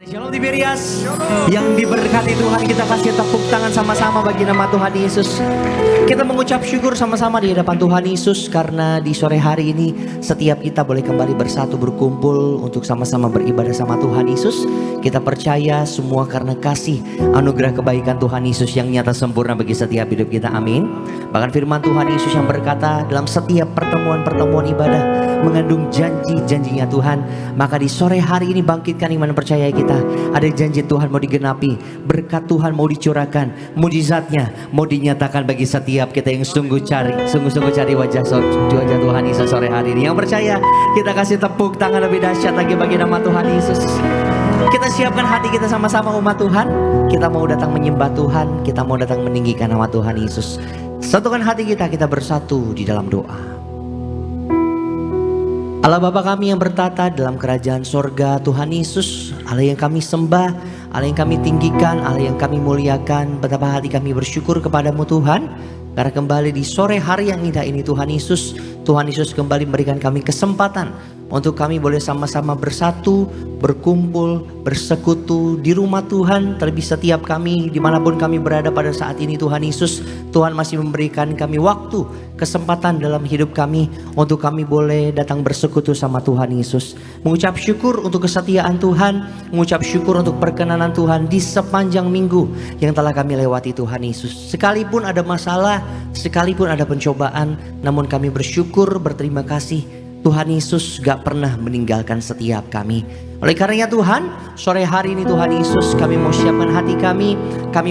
Shalom Tiberias, yang diberkati Tuhan, kita kasih tepuk tangan sama-sama bagi nama Tuhan Yesus. Kita mengucap syukur sama-sama di hadapan Tuhan Yesus karena di sore hari ini setiap kita boleh kembali bersatu berkumpul untuk sama-sama beribadah sama Tuhan Yesus. Kita percaya semua karena kasih anugerah kebaikan Tuhan Yesus yang nyata sempurna bagi setiap hidup kita, amin. Bahkan firman Tuhan Yesus yang berkata dalam setiap pertemuan-pertemuan ibadah mengandung janji-janjinya Tuhan. Maka di sore hari ini bangkitkan iman percaya kita. Ada janji Tuhan mau digenapi, berkat Tuhan mau dicurahkan, mujizatnya mau dinyatakan bagi setiap kita yang sungguh cari wajah Tuhan Yesus sore hari ini. Yang percaya kita kasih tepuk tangan lebih dahsyat lagi bagi nama Tuhan Yesus. Kita siapkan hati kita sama-sama umat Tuhan. Kita mau datang menyembah Tuhan, kita mau datang meninggikan nama Tuhan Yesus. Satukan hati kita bersatu di dalam doa. Allah Bapa kami yang bertata dalam kerajaan sorga, Tuhan Yesus, Allah yang kami sembah, Allah yang kami tinggikan, Allah yang kami muliakan. Betapa hati kami bersyukur kepadamu Tuhan, karena kembali di sore hari yang indah ini Tuhan Yesus kembali memberikan kami kesempatan untuk kami boleh sama-sama bersatu, berkumpul, bersekutu di rumah Tuhan. Terlebih setiap kami dimanapun kami berada pada saat ini Tuhan Yesus, Tuhan masih memberikan kami waktu, kesempatan dalam hidup kami untuk kami boleh datang bersekutu sama Tuhan Yesus. Mengucap syukur untuk kesetiaan Tuhan, mengucap syukur untuk perkenanan Tuhan di sepanjang minggu yang telah kami lewati Tuhan Yesus. Sekalipun ada masalah, sekalipun ada pencobaan, namun kami bersyukur, berterima kasih. Tuhan Yesus gak pernah meninggalkan setiap kami. Oleh karenanya Tuhan, sore hari ini Tuhan Yesus, kami mau siapkan hati kami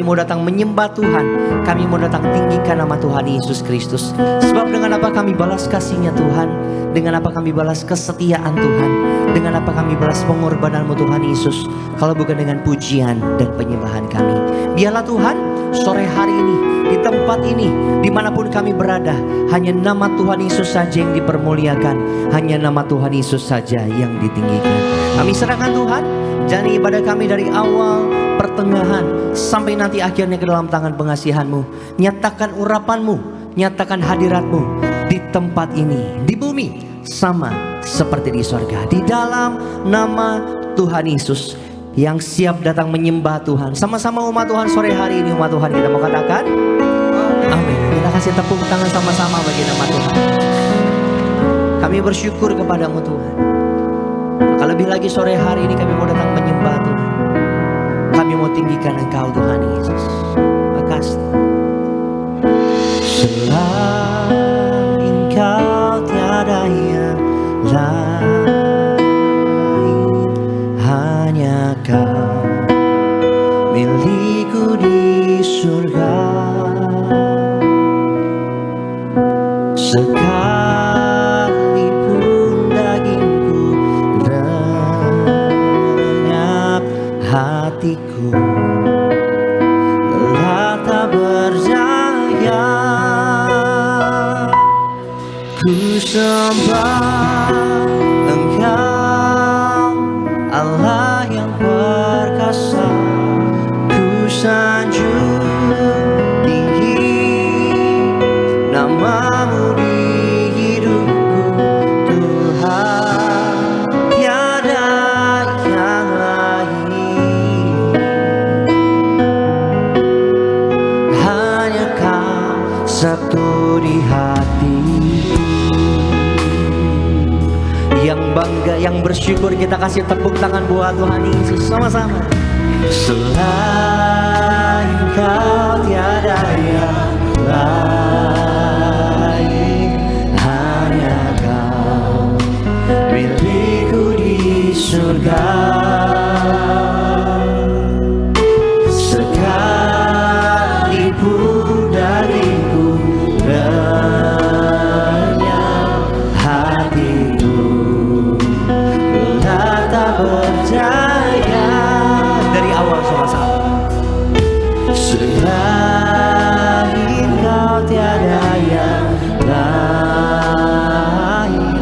mau datang menyembah Tuhan, kami mau datang tinggikan nama Tuhan Yesus Kristus. Sebab dengan apa kami balas kasih-Nya Tuhan, dengan apa kami balas kesetiaan Tuhan, dengan apa kami balas pengorbanan-Mu Tuhan Yesus, kalau bukan dengan pujian dan penyembahan kami. Biarlah Tuhan, sore hari ini, di tempat ini, dimanapun kami berada, hanya nama Tuhan Yesus saja yang dipermuliakan, hanya nama Tuhan Yesus saja yang ditinggikan. Kami serahkan Tuhan, jalani ibadah kami dari awal, pertengahan, sampai nanti akhirnya ke dalam tangan pengasihan-Mu. Nyatakan urapan-Mu, nyatakan hadirat-Mu di tempat ini, di bumi, sama seperti di sorga. Di dalam nama Tuhan Yesus yang siap datang menyembah Tuhan. Sama-sama umat Tuhan sore hari ini, umat Tuhan kita mau katakan amin. Kita kasih tepuk tangan sama-sama bagi nama Tuhan. Kami bersyukur kepadamu Tuhan. Maka lebih lagi sore hari ini kami mau datang menyembah Tuhan. Kami mau tinggikan Engkau Tuhan Yesus. Makasih. Selain Engkau tiada yang lain, hanya Kau milikku di surga. Sekalipun dagingku lenyap, hatiku lelah tak berdaya. Ku sembah Engkau, Allah yang perkasa. Ku sanjung tinggi nama-Mu di hidupku Tuhan, tiada yang lain, hanya Kau satu di hatiku. Yang bangga, yang bersyukur, kita kasih tepuk tangan buat Tuhan Yesus sama-sama. Selain Kau tiada yang lain, hanya Kau milikku di surga. Sekalipun dariku lenyap, hatiku lelah tak berdaya. Dari awal sama-sama. Selain Kau tiada yang lain,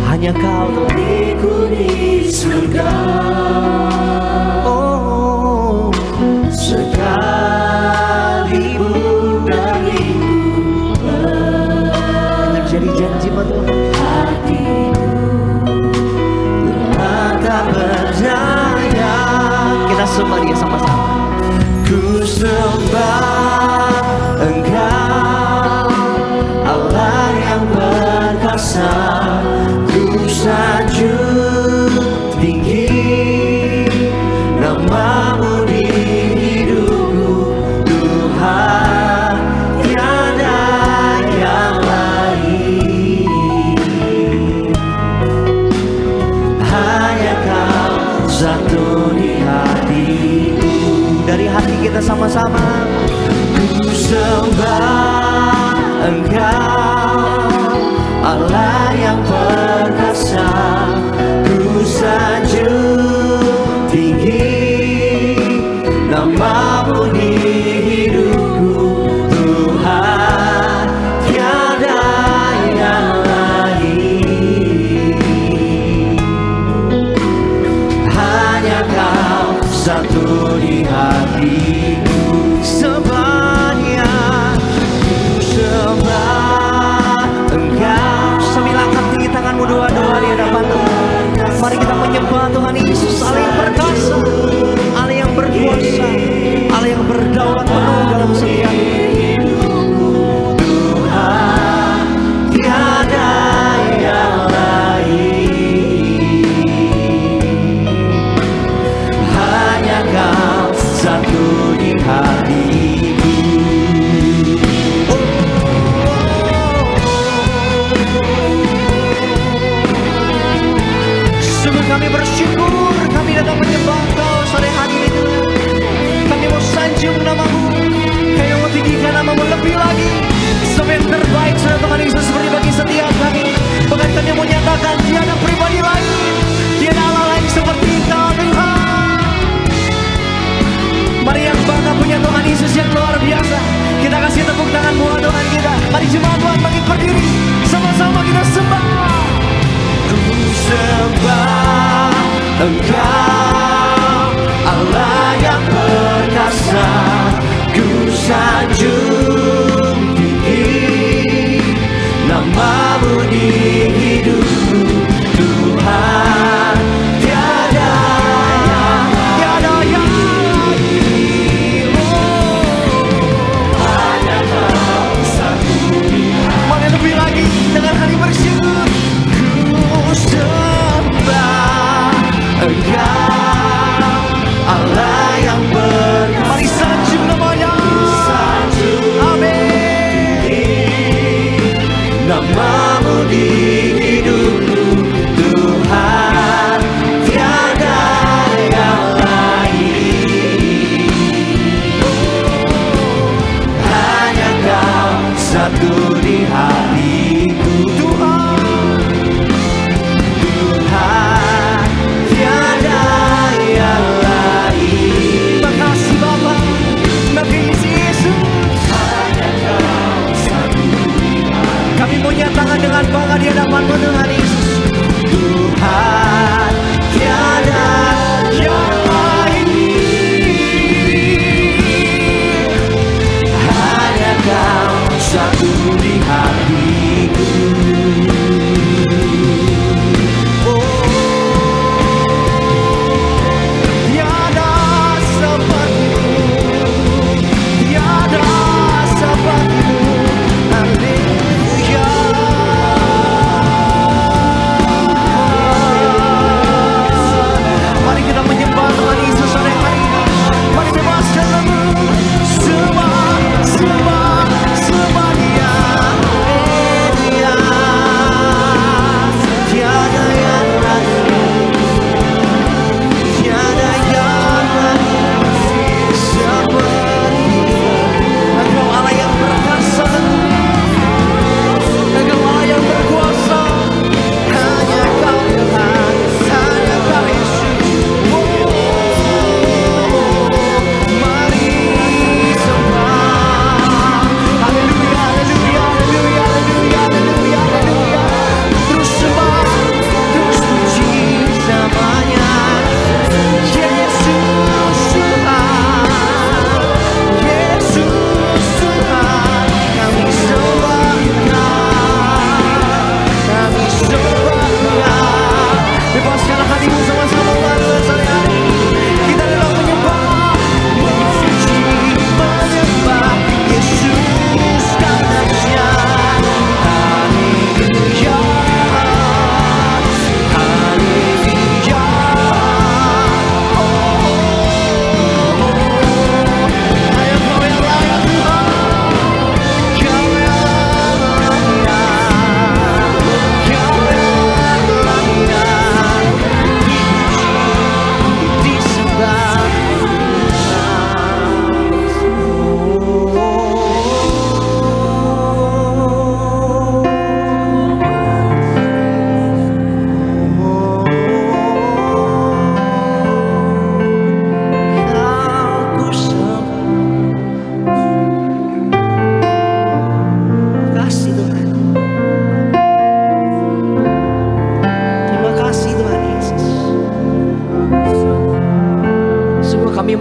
hanya Kau milikku di surga. Oh, sekalipun dariku terjadi janji Tuhan, hatiku lelah tak Allah yang perkasa, ku sanjung tinggi nama-Mu di hidupku, Tuhan, tiada yang lain. Hanya Kau satu di hatiku, sembahnya ku sembah Engkau. Sambil angkat tinggi tanganmu doa-doa di hadapan Tuhan. Mari kita menyembah Tuhan Yesus, Allah yang perkasa, Allah yang berkuasa, Allah yang berdaulat penuh dalam setiap hidupku, Tuhan, tiada yang lain. Hanya Kau satu di hatiku. Sungguh kami bersyukur, kami datang menyembah Kau sore hari ini. Kami mau sanjung nama-Mu, kami mau tinggikan nama-Mu lebih lagi. Sebab yang terbaik sudah Tuhan Yesus beri bagi setiap kami. Bahkan kami mau nyatakan tiada pribadi lain, tiada Allah lain seperti Kau, Tuhan. Mari yang bangga punya Tuhan Yesus yang luar biasa, kita kasih tepuk tangan buat Tuhan kita. Mari jemaat Tuhan bangkit berdiri, sama-sama kita sembah. Ku sembah Engkau, Allah yang perkasa, ku sanjung tinggi nama-Mu di hidupku, Tuhan, tiada yang lain. Hanya Kau satu di hatiku. Mari lebih lagi dengan hati bersyukur. Ku sembah Engkau, Allah yang berkasa. Mari sanjung nama-Nya. Amin. Nama-Mu di hidupku, Tuhan, tiada yang lain. Hanya Kau satu di hatiku, Tuhan. Tuhan, tiada yang lain. Makasih Bapa, makasih Yesus. Hanya Kau satu di hatiku. Kami mau nyatakan dengan bangga di hadapan-Mu Tuhan Yesus. Tuhan, tiada yang lain. Hanya Kau satu di hatiku. Tiada seperti-Mu, tiada seperti-Mu. Haleluya.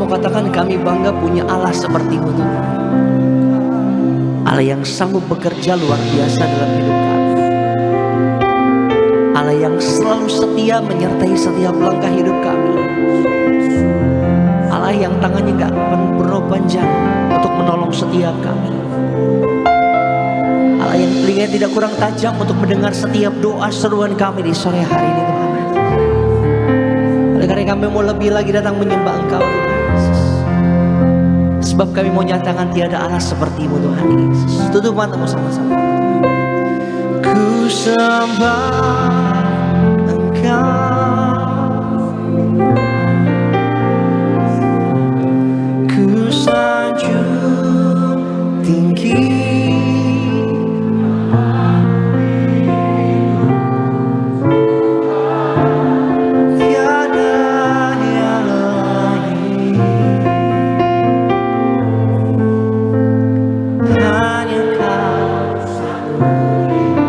mau katakan kami bangga punya Allah seperti-Mu Tuhan. Allah yang sanggup bekerja luar biasa dalam hidup kami. Allah yang selalu setia menyertai setiap langkah hidup kami. Allah yang tangannya gak pernah panjang untuk menolong setiap kami. Allah yang telinganya tidak kurang tajam untuk mendengar setiap doa seruan kami di sore hari ini Tuhan. Oleh karena kami mau lebih lagi datang menyembah Engkau Tuhan Yesus. Sebab kami mau nyatakan tiada Allah seperti-Mu Tuhan Yesus. Tutup matamu sama-sama. Ku sembah Engkau, ku sanjung tinggi.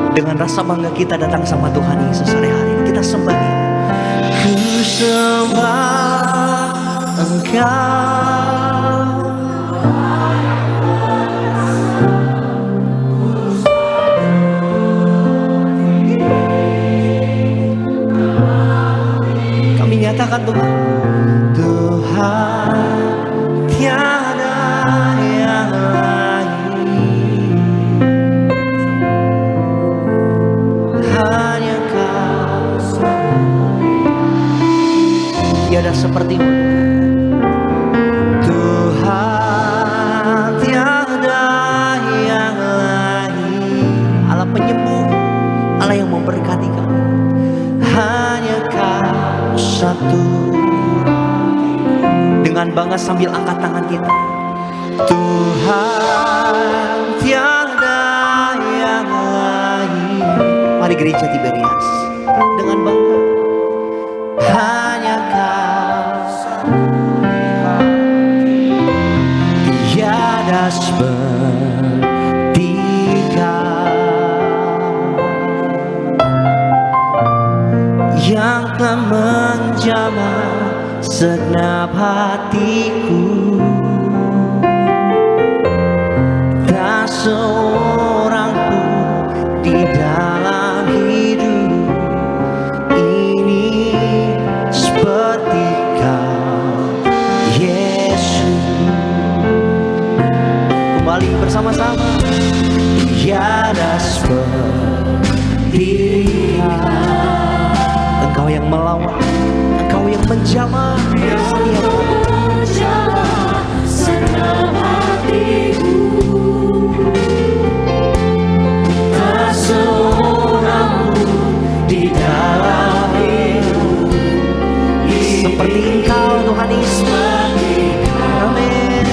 Dengan rasa bangga kita datang sama Tuhan Yesus sore hari ini. Kita sembah Dia. Ku sembah Engkau, kami nyatakan Tuhan, Tuhan tiada yang lain, hanya Kau, tiada seperti-Mu Tuhan, tiada yang lain. Allah penyembuh, Allah yang memberkati kami, hanya Kau satu. Dengan bangga sambil angkat tangan kita, Tuhan tiada yang lain. Mari gereja Tiberias dengan bangga, hanya Kau, tiada seperti Kau, yang telah menjamah segenap hatiku. Tak seorang pun di dalam hidup ini seperti Kau, Yesus. Kembali bersama-sama, tiada seperti Kau. Engkau yang melawan, Engkau yang menjamah setiap hatiku. Tak seorang pun di dalam hidup seperti Engkau Tuhan Yesus. Amin.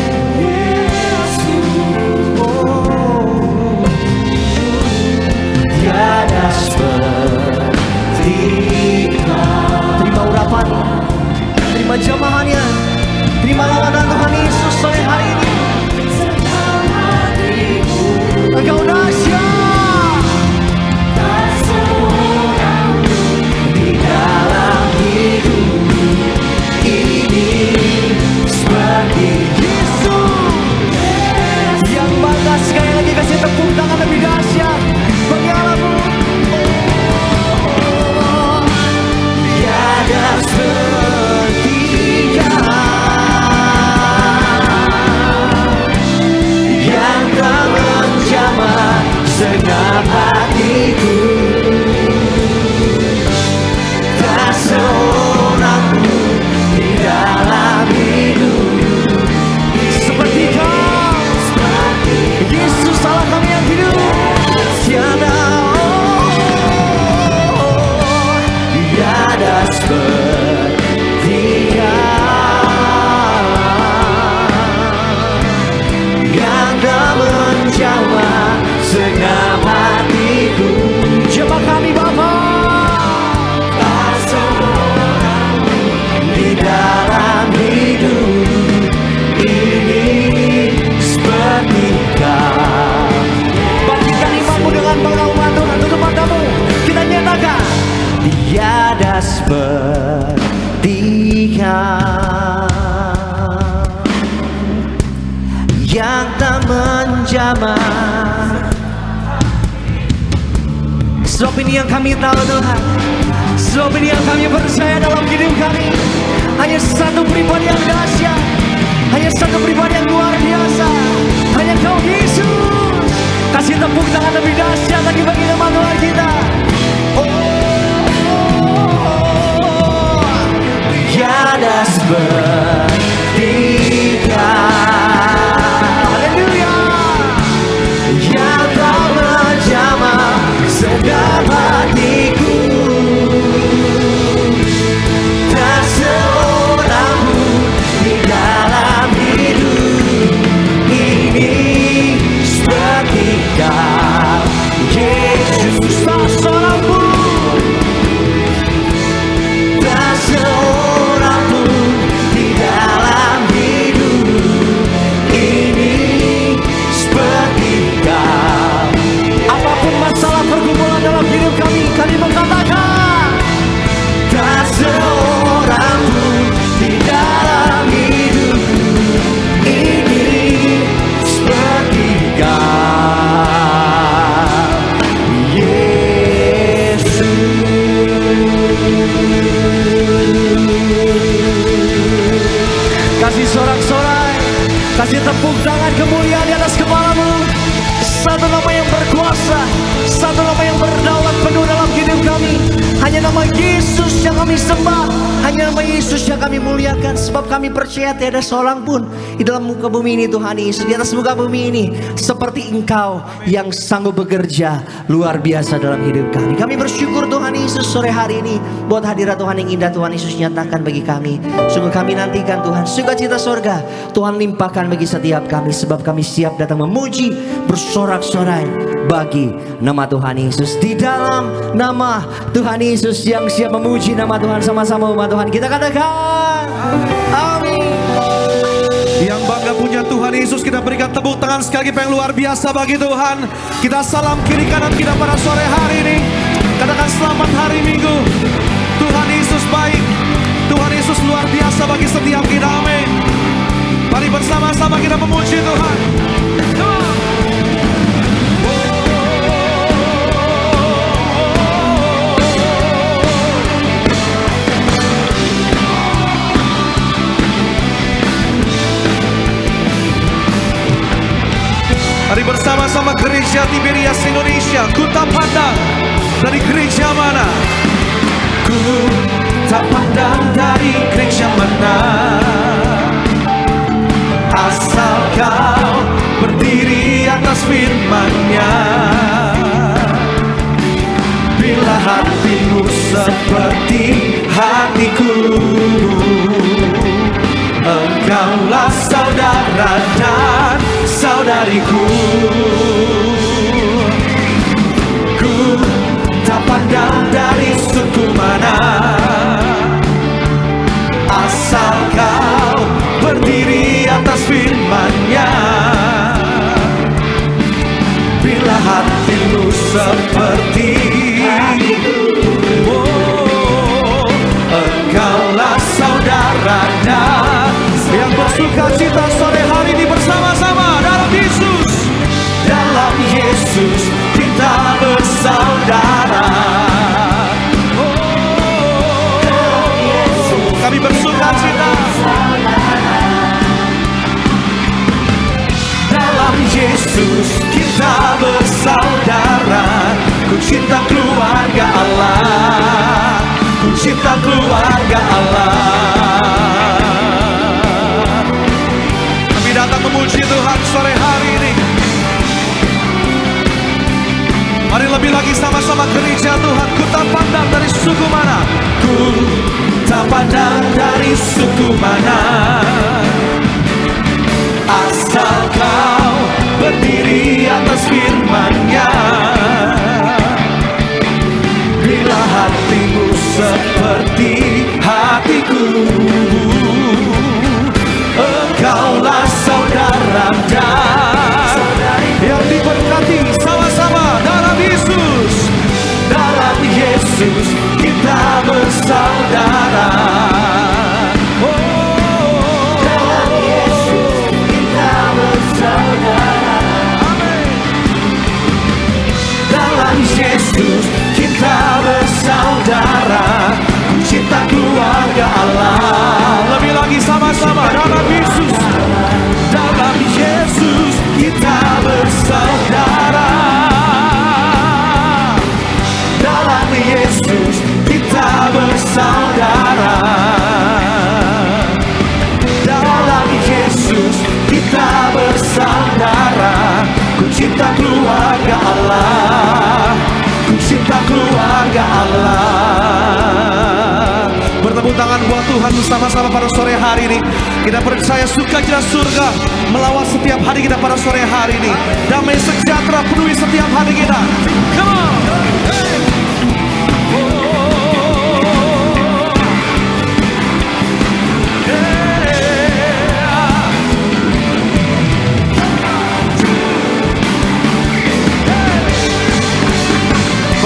Tiada seperti Kau. Terima urapan, terima jamahannya, terima lawanan Tuhan Yesus sore hari ini. Engkau dahsyat, tak seorang di dalam hidup ini seperti Yesus. Yang bangga sekali lagi kasih tepuk tangan lebih dahsyat bagi Allahmu. Tiada seperti yang telah menjamah segenap hatiku. Tak seorang pun di dalam hidup seperti Kau, Yesus Allah kami yang hidup. Tiada, tiada seperti Kau, yang telah menjamah segenap hatiku. Jemaat kami Bapa, tak seorang di dalam hidup ini seperti Kau. Bangkitkan imanmu dengan bangga umat Tuhan. Tutup matamu, kita nyatakan, tiada seperti Kau. Sebab ini yang kami tahu Tuhan, sebab ini yang kami percaya dalam hidup kami. Hanya satu pribadi yang dahsyat, hanya satu pribadi yang luar biasa, hanya Kau Yesus. Kasih tepuk tangan lebih dahsyat lagi bagi nama Tuhan kita. Tiada seperti Kau, haleluya, yang telah menjamah sedap hatiku. Tak seorang pun di dalam hidup ini seperti Kau, Yesus. Tak seorang pun, tak seorang pun di dalam hidup ini seperti Kau. Apapun masalah pergumulan dalam hidup kami, kami mengatakan tak seorang pun di dalam hidup ini seperti Kau, Yesus. Kasih sorak-sorai, kasih tepuk tangan kemuliaan di atas kepalamu. Satu nama yang berkuasa, satu nama yang berdaulat penuh dalam hidup kami. Hanya nama Yesus yang kami sembah, hanya nama Yesus yang kami muliakan. Sebab kami percaya tiada seorang pun di dalam muka bumi ini Tuhan Yesus, di atas muka bumi ini seperti Engkau yang sanggup bekerja luar biasa dalam hidup kami. Kami bersyukur Tuhan Yesus sore hari ini buat hadirat Tuhan yang indah Tuhan Yesus nyatakan bagi kami. Sungguh kami nantikan Tuhan sukacita sorga Tuhan limpahkan bagi setiap kami. Sebab kami siap datang memuji bersorak-sorai bagi nama Tuhan Yesus. Di dalam nama Tuhan Yesus yang siap memuji nama Tuhan, sama-sama umat Tuhan kita katakan amin. Yang bangga punya Tuhan Yesus, kita berikan tepuk tangan sekali lagi yang luar biasa bagi Tuhan. Kita salam kiri kanan kita pada sore hari ini. Katakan selamat hari Minggu. Tuhan Yesus baik, Tuhan Yesus luar biasa bagi setiap kita. Amin. Mari bersama-sama kita memuji Tuhan. Mari bersama-sama gereja Tiberias Indonesia. Ku tak pandang dari gereja mana, ku tak pandang dari gereja mana, asal Kau berdiri atas firman-Nya. Bila hatimu seperti hatiku, Engkaulah saudara dan saudariku. Ku tak pandang dari suku mana, asal Kau berdiri atas firman-Nya. Bila hatimu seperti hatiku, Engkaulah saudara dan yang bersuka cita sore hari ini bersama-sama dalam Yesus. Dalam Yesus kita bersaudara. Dalam Yesus kami bersuka cita. Dalam Yesus kita bersaudara. Ku cinta keluarga Allah, ku cinta keluarga Allah. Datang memuji Tuhan sore hari ini. Mari lebih lagi sama-sama gereja Tuhan. Ku tak pandang dari suku mana, ku tak pandang dari suku mana, asal Kau berdiri atas firman-Nya. Bila hatimu seperti hatiku, Engkaulah saudara dan yang diberkati sama-sama dalam Yesus. Dalam Yesus kita bersaudara. Dalam Yesus kita bersaudara. Amin. Dalam Yesus cinta keluarga Allah. Bertepuk tangan buat Tuhan bersama-sama pada sore hari ini. Kita percaya sukacita surga melawat setiap hari kita pada sore hari ini. Damai sejahtera penuhi setiap hari kita. Come on.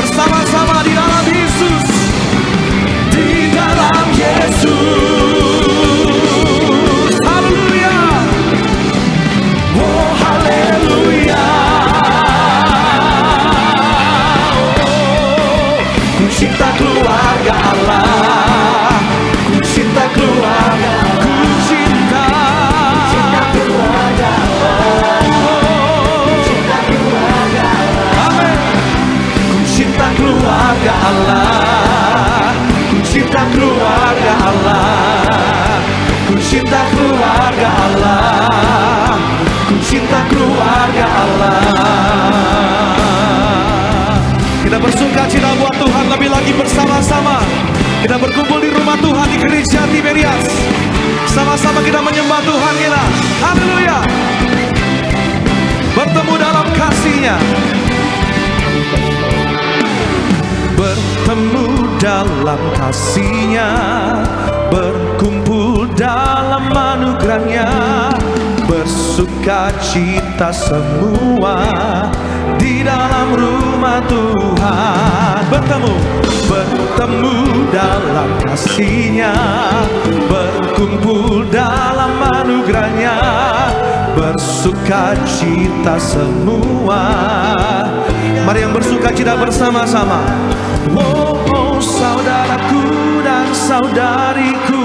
Bersama-sama di dalam Yesus, di dalam Yesus. Haleluya. Oh haleluya. Oh, ku cinta keluarga Allah. Ku cinta keluarga. Ku cinta keluarga Allah. Ku cinta keluarga Allah. Amin. Cinta keluarga Allah, ku cinta keluarga Allah, ku cinta keluarga Allah, ku cinta keluarga Allah. Kita bersuka cita buat Tuhan lebih lagi bersama-sama. Kita berkumpul di rumah Tuhan di gereja Tiberias. Sama-sama kita menyembah Tuhan kita. Haleluya. Bertemu dalam kasih-Nya. Bertemu dalam kasih-Nya, berkumpul dalam anugerah-Nya, bersuka cita semua di dalam rumah Tuhan. Bertemu dalam kasih-Nya, berkumpul dalam anugerah-Nya, bersuka cita semua. Mari yang bersuka cita bersama-sama. Oh, saudaraku dan saudariku,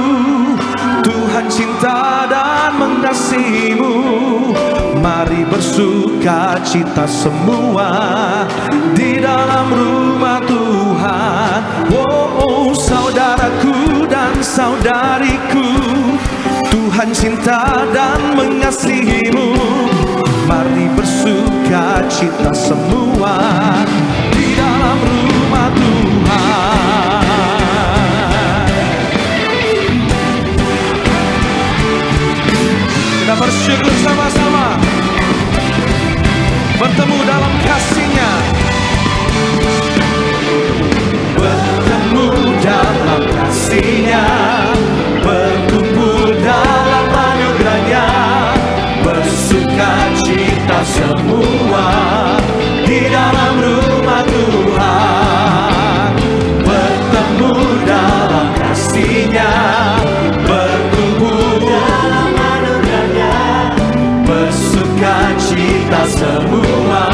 Tuhan cinta dan mengasihimu. Mari bersuka cita semua di dalam rumah Tuhan. Oh, saudaraku dan saudariku, Tuhan cinta dan mengasihimu. Mari bersuka cita semua di dalam rumah Tuhan. Kita bersyukur sama-sama, bertemu dalam kasih-Nya, bertemu dalam kasih-Nya, berkumpul dalam anugerah-Nya, bersuka cita semua di dalam rumah Tuhan. Bertemu dalam kasih-Nya, berkumpul dalam anugerah-Nya, bersuka cita semua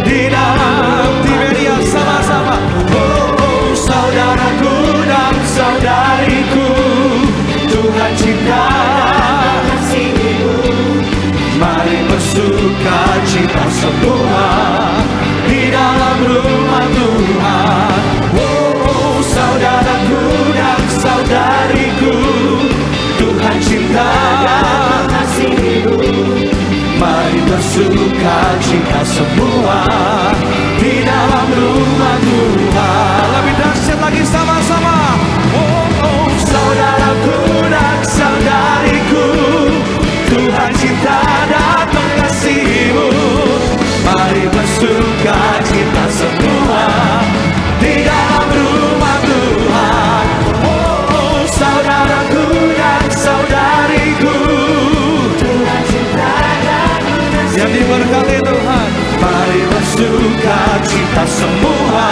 di dalam Tiberias. Sama-sama. Oh, saudaraku dan saudariku, Tuhan cinta dan mengasihimu. Mari bersuka cita semua di dalam rumah Tuhan. Oh, saudaraku dan saudariku, Tuhan cinta dan mengasihimu. Mari bersuka cita semua di dalam rumah Tuhan. Lebih dahsyat lagi sama-sama. Oh, saudaraku dan saudariku, Tuhan cinta dan mengasihimu. Mari bersuka cita semua di dalam rumah Tuhan. Oh, saudaraku dan saudariku, Tuhan cinta dan mengasihimu. Yang diberkati Tuhan. Mari bersuka cita semua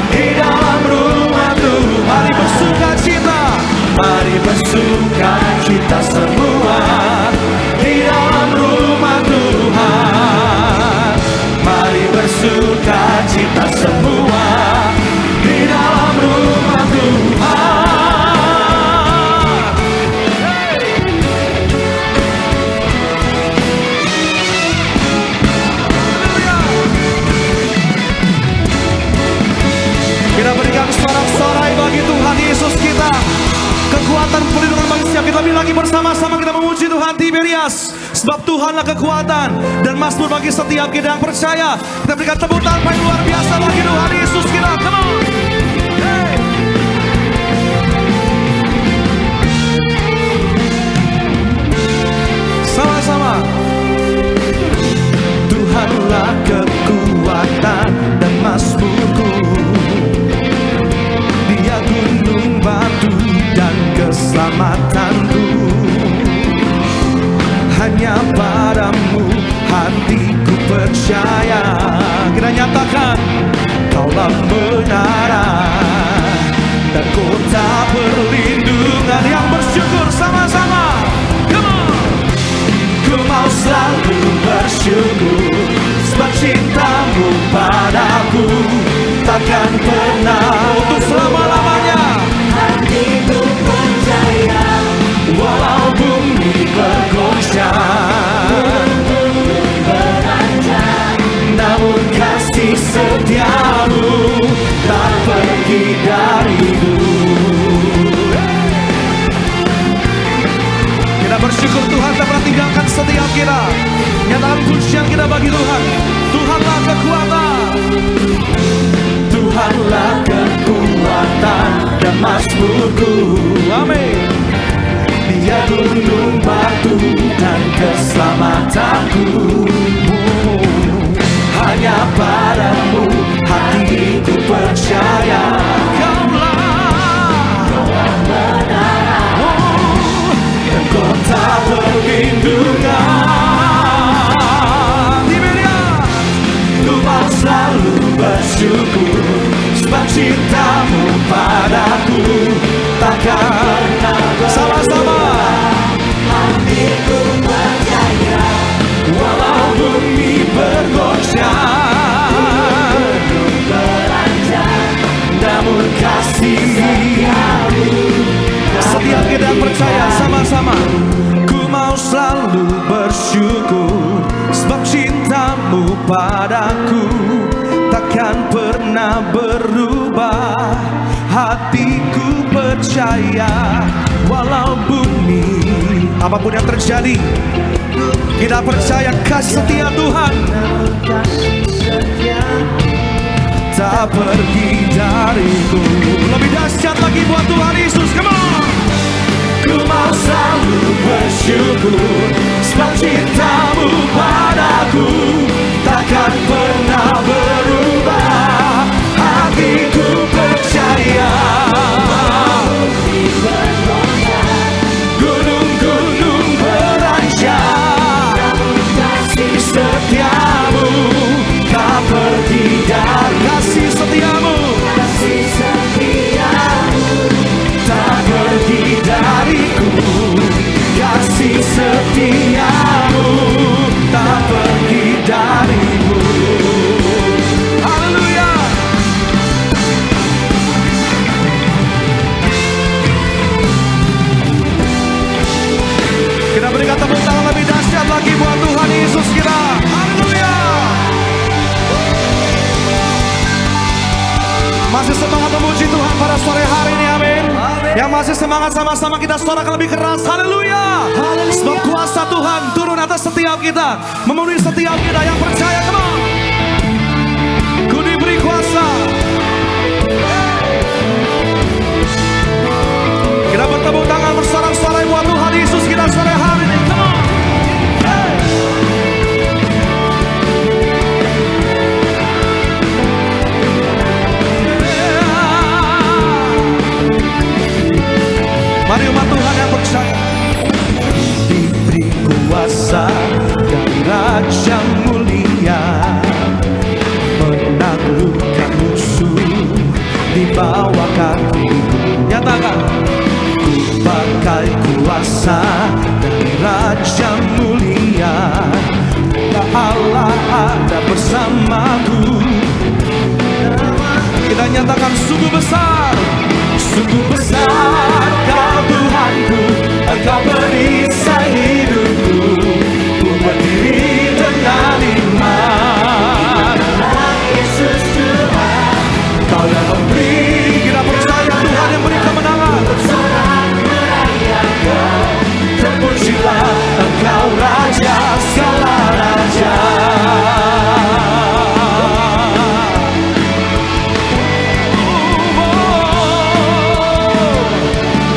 di dalam rumah Tuhan. Mari bersuka cita. Mari bersuka cita semua di dalam rumah Tuhan. Mari bersuka cita semua di dalam rumah Tuhan. Kita berikan sorak-sorai bagi Tuhan Yesus kita. Kekuatan perlindungan bagi setiap kita. Lebih lagi bersama-sama kita memuji Tuhan Tiberias. Sebab Tuhanlah kekuatan dan mazmur bagi setiap kita yang percaya. Kita berikan tepuk tangan yang luar biasa bagi Tuhan Yesus kebenaran dan kota perlindungan. Yang bersyukur sama-sama, come on. Ku mau selalu bersyukur, sebab cintamu padaku takkan pernah untuk selama-lamanya. Hatiku percaya, Walau bumi bergoncang, namun kasih setiamu tak pergi dariku. Kita bersyukur Tuhan tak pernah tinggalkan setiap kita. Nyatakan pujian kita bagi Tuhan. Tuhanlah kekuatan, Tuhanlah kekuatan dan mazmurku. Amin. Dia gunung batu dan keselamatanku. Hanya padamu hatiku percaya. Kaulah menara dan kota perlindungan. Ku mau selalu bersyukur, sebab cintamu padaku takkan pernah. Sama-sama. hatiku percaya, Walau bumi bergoncang, namun kasih setiap kita percaya sama-sama. Ku mau selalu bersyukur, sebab cintamu padaku takkan pernah berubah. Hatiku percaya, walau bumi apapun yang terjadi, kita percaya kasih setia Tuhan tak pergi dariku. Lebih dahsyat lagi buat Tuhan Yesus, come on. Ku mau selalu bersyukur, sebab cintamu padaku takkan pernah berubah. Hatiku percaya, gunung-gunung beranjak, kasih setiamu tak pergi dari. Kasih setiamu, kasih setiamu tak pergi dariku. Kasih setiamu tak pergi dariku. Haleluya. Kita berikan tepuk tangan lebih dahsyat lagi buat Tuhan Yesus kita. Haleluya. Masih semangat memuji Tuhan pada sore hari ini, amin. Yang masih semangat sama-sama kita suarakan lebih keras, haleluya. Sebab kuasa Tuhan turun atas setiap kita, memenuhi setiap kita yang percaya, come on. Ku diberi kuasa. Kita bertepuk tangan bersorak-sorai buat Tuhan Yesus kita sore hari ini, come on. Mari umat Tuhan yang percaya, diberi kuasa dari Raja mulia, menaklukkan musuh di bawah kakiku. Nyatakan, ku pakai kuasa dari Raja mulia, Allah ada bersamaku. Kita nyatakan sungguh besar, sungguh besar Kau Tuhanku, Engkau perisai hidupku. Ku berdiri dengan iman, Yesus Tuhan, Kau yang memberi. Kita percaya Tuhan yang beri kemenangan. bersorak merayakan, Terpujilah Engkau Raja segala raja.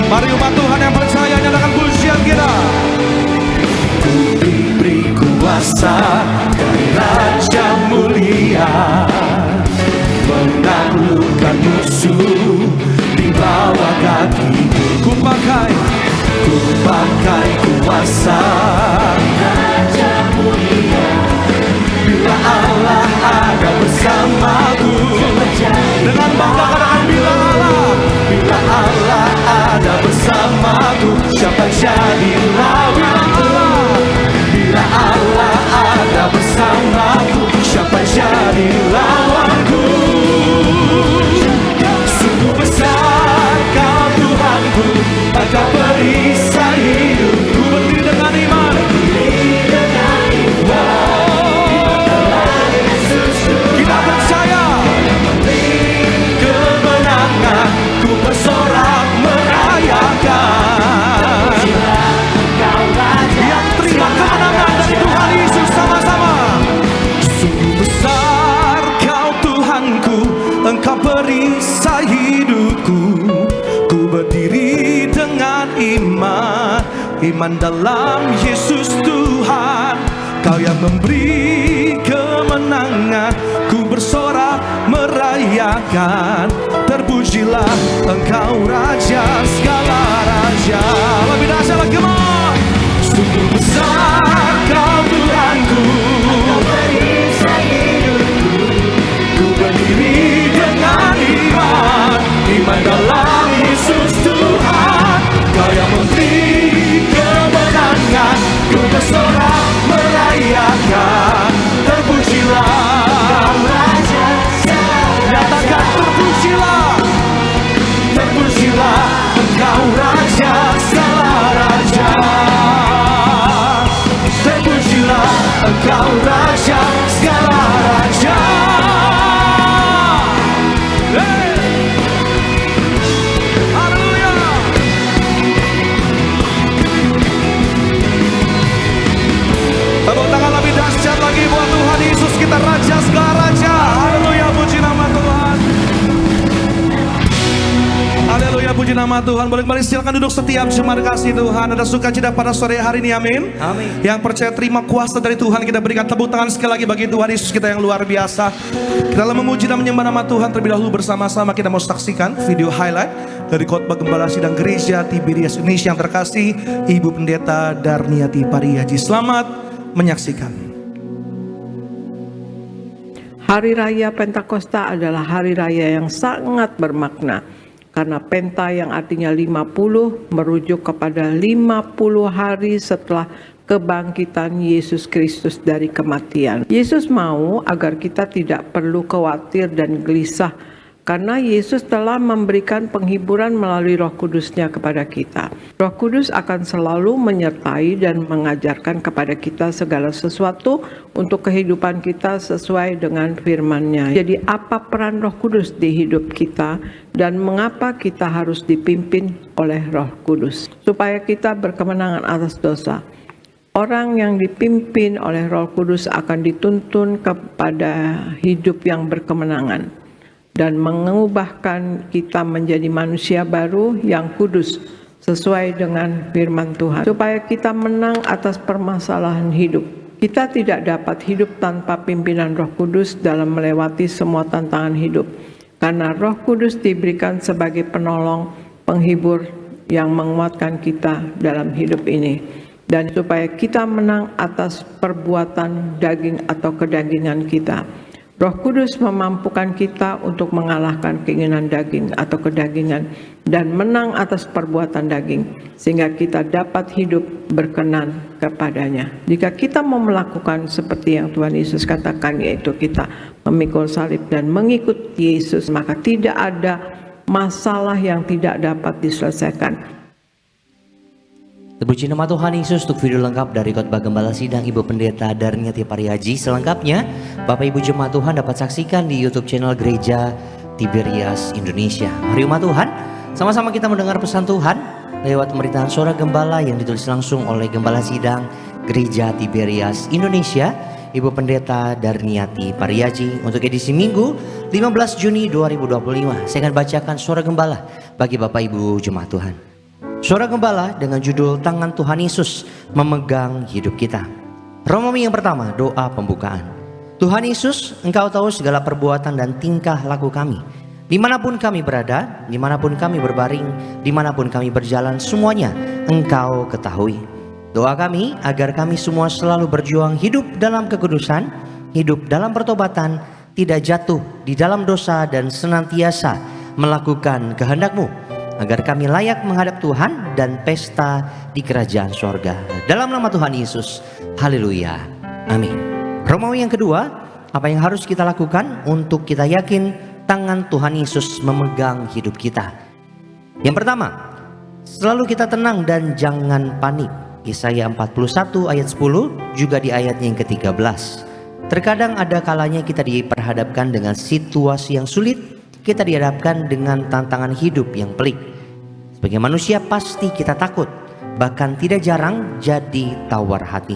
Mari umat Tuhan yang percaya nyatakan pujian kita. Ku diberi kuasa dari Raja mulia, menaklukkan musuh di bawah kakiku. Ku pakai kuasa Raja mulia, bila Allah ada bersamaku. berjalan iman dalam Yesus Tuhan. Kau yang memberi kemenangan, ku bersorak merayakan. Terpujilah Engkau Raja segala raja. Lebih dahsyat lagi, come on. Sungguh besar Kau Tuhanku, Kau perisai hidupku. ku berdiri dengan iman, iman dalam Yesus Tuhan. Kau yang memberi kemenangan, ku bersorak merayakan. Terpujilah Kau Raja segala nyatakan, terpujilah, terpujilah Engkau Raja segala raja. Terpujilah Engkau Raja segala raja. Hey! Haleluya. Tepuk tangan lebih dahsyat lagi buat Tuhan Yesus, kita Raja segala raja. Haleluya, puji nama Tuhan. Haleluya, puji nama Tuhan. Boleh kembali silakan duduk setiap jemaat kasih Tuhan. Ada sukacita pada sore hari ini, amin. Amin. Yang percaya terima kuasa dari Tuhan, kita berikan tepuk tangan sekali lagi bagi Tuhan Yesus kita yang luar biasa. Kita dalam memuji dan menyembah nama Tuhan terlebih dahulu bersama-sama kita mau saksikan video highlight dari khotbah Gembala Sidang Gereja Tiberias Indonesia yang terkasih, Ibu Pendeta Darniati Pariyaji. Selamat menyaksikan. Hari Raya Pentakosta adalah hari raya yang sangat bermakna. Karena Penta yang artinya 50 merujuk kepada 50 hari setelah kebangkitan Yesus Kristus dari kematian. Yesus mau agar kita tidak perlu khawatir dan gelisah karena Yesus telah memberikan penghiburan melalui Roh Kudus-Nya kepada kita. Roh Kudus akan selalu menyertai dan mengajarkan kepada kita segala sesuatu untuk kehidupan kita sesuai dengan firman-Nya. Jadi apa peran Roh Kudus di hidup kita dan mengapa kita harus dipimpin oleh Roh Kudus? Supaya kita berkemenangan atas dosa. Orang yang dipimpin oleh Roh Kudus akan dituntun kepada hidup yang berkemenangan dan mengubahkan kita menjadi manusia baru yang kudus sesuai dengan firman Tuhan. Supaya kita menang atas permasalahan hidup. Kita tidak dapat hidup tanpa pimpinan Roh Kudus dalam melewati semua tantangan hidup. Karena Roh Kudus diberikan sebagai penolong, penghibur yang menguatkan kita dalam hidup ini. Dan supaya kita menang atas perbuatan daging atau kedagingan kita. Roh Kudus memampukan kita untuk mengalahkan keinginan daging atau kedagingan dan menang atas perbuatan daging sehingga kita dapat hidup berkenan kepadanya. Jika kita mau melakukan seperti yang Tuhan Yesus katakan, yaitu kita memikul salib dan mengikut Yesus, maka tidak ada masalah yang tidak dapat diselesaikan. Terpuji nama Tuhan Yesus untuk video lengkap dari khotbah Gembala Sidang Ibu Pendeta Darniati Pariyaji. Selengkapnya Bapak Ibu Jemaat Tuhan dapat saksikan di YouTube channel Gereja Tiberias Indonesia. Mari umat Tuhan, sama-sama kita mendengar pesan Tuhan lewat pemberitaan suara gembala yang ditulis langsung oleh Gembala Sidang Gereja Tiberias Indonesia, Ibu Pendeta Darniati Pariyaji, untuk edisi Minggu 15 Juni 2025. Saya akan bacakan suara gembala bagi Bapak Ibu Jemaat Tuhan. Suara gembala dengan judul Tangan Tuhan Yesus Memegang Hidup Kita. Romawi yang pertama, doa pembukaan. Tuhan Yesus, Engkau tahu segala perbuatan dan tingkah laku kami. Dimanapun kami berada, dimanapun kami berbaring, dimanapun kami berjalan, semuanya Engkau ketahui. Doa kami agar kami semua selalu berjuang hidup dalam kekudusan, hidup dalam pertobatan, tidak jatuh di dalam dosa dan senantiasa melakukan kehendak-Mu, agar kami layak menghadap Tuhan dan pesta di kerajaan sorga. Dalam nama Tuhan Yesus, haleluya, amin. Romawi yang kedua, apa yang harus kita lakukan untuk kita yakin tangan Tuhan Yesus memegang hidup kita? Yang pertama, selalu kita tenang dan jangan panik. Yesaya 41 ayat 10, juga di ayatnya yang ke-13. Terkadang ada kalanya kita diperhadapkan dengan situasi yang sulit, kita dihadapkan dengan tantangan hidup yang pelik. Sebagai manusia pasti kita takut, bahkan tidak jarang jadi tawar hati.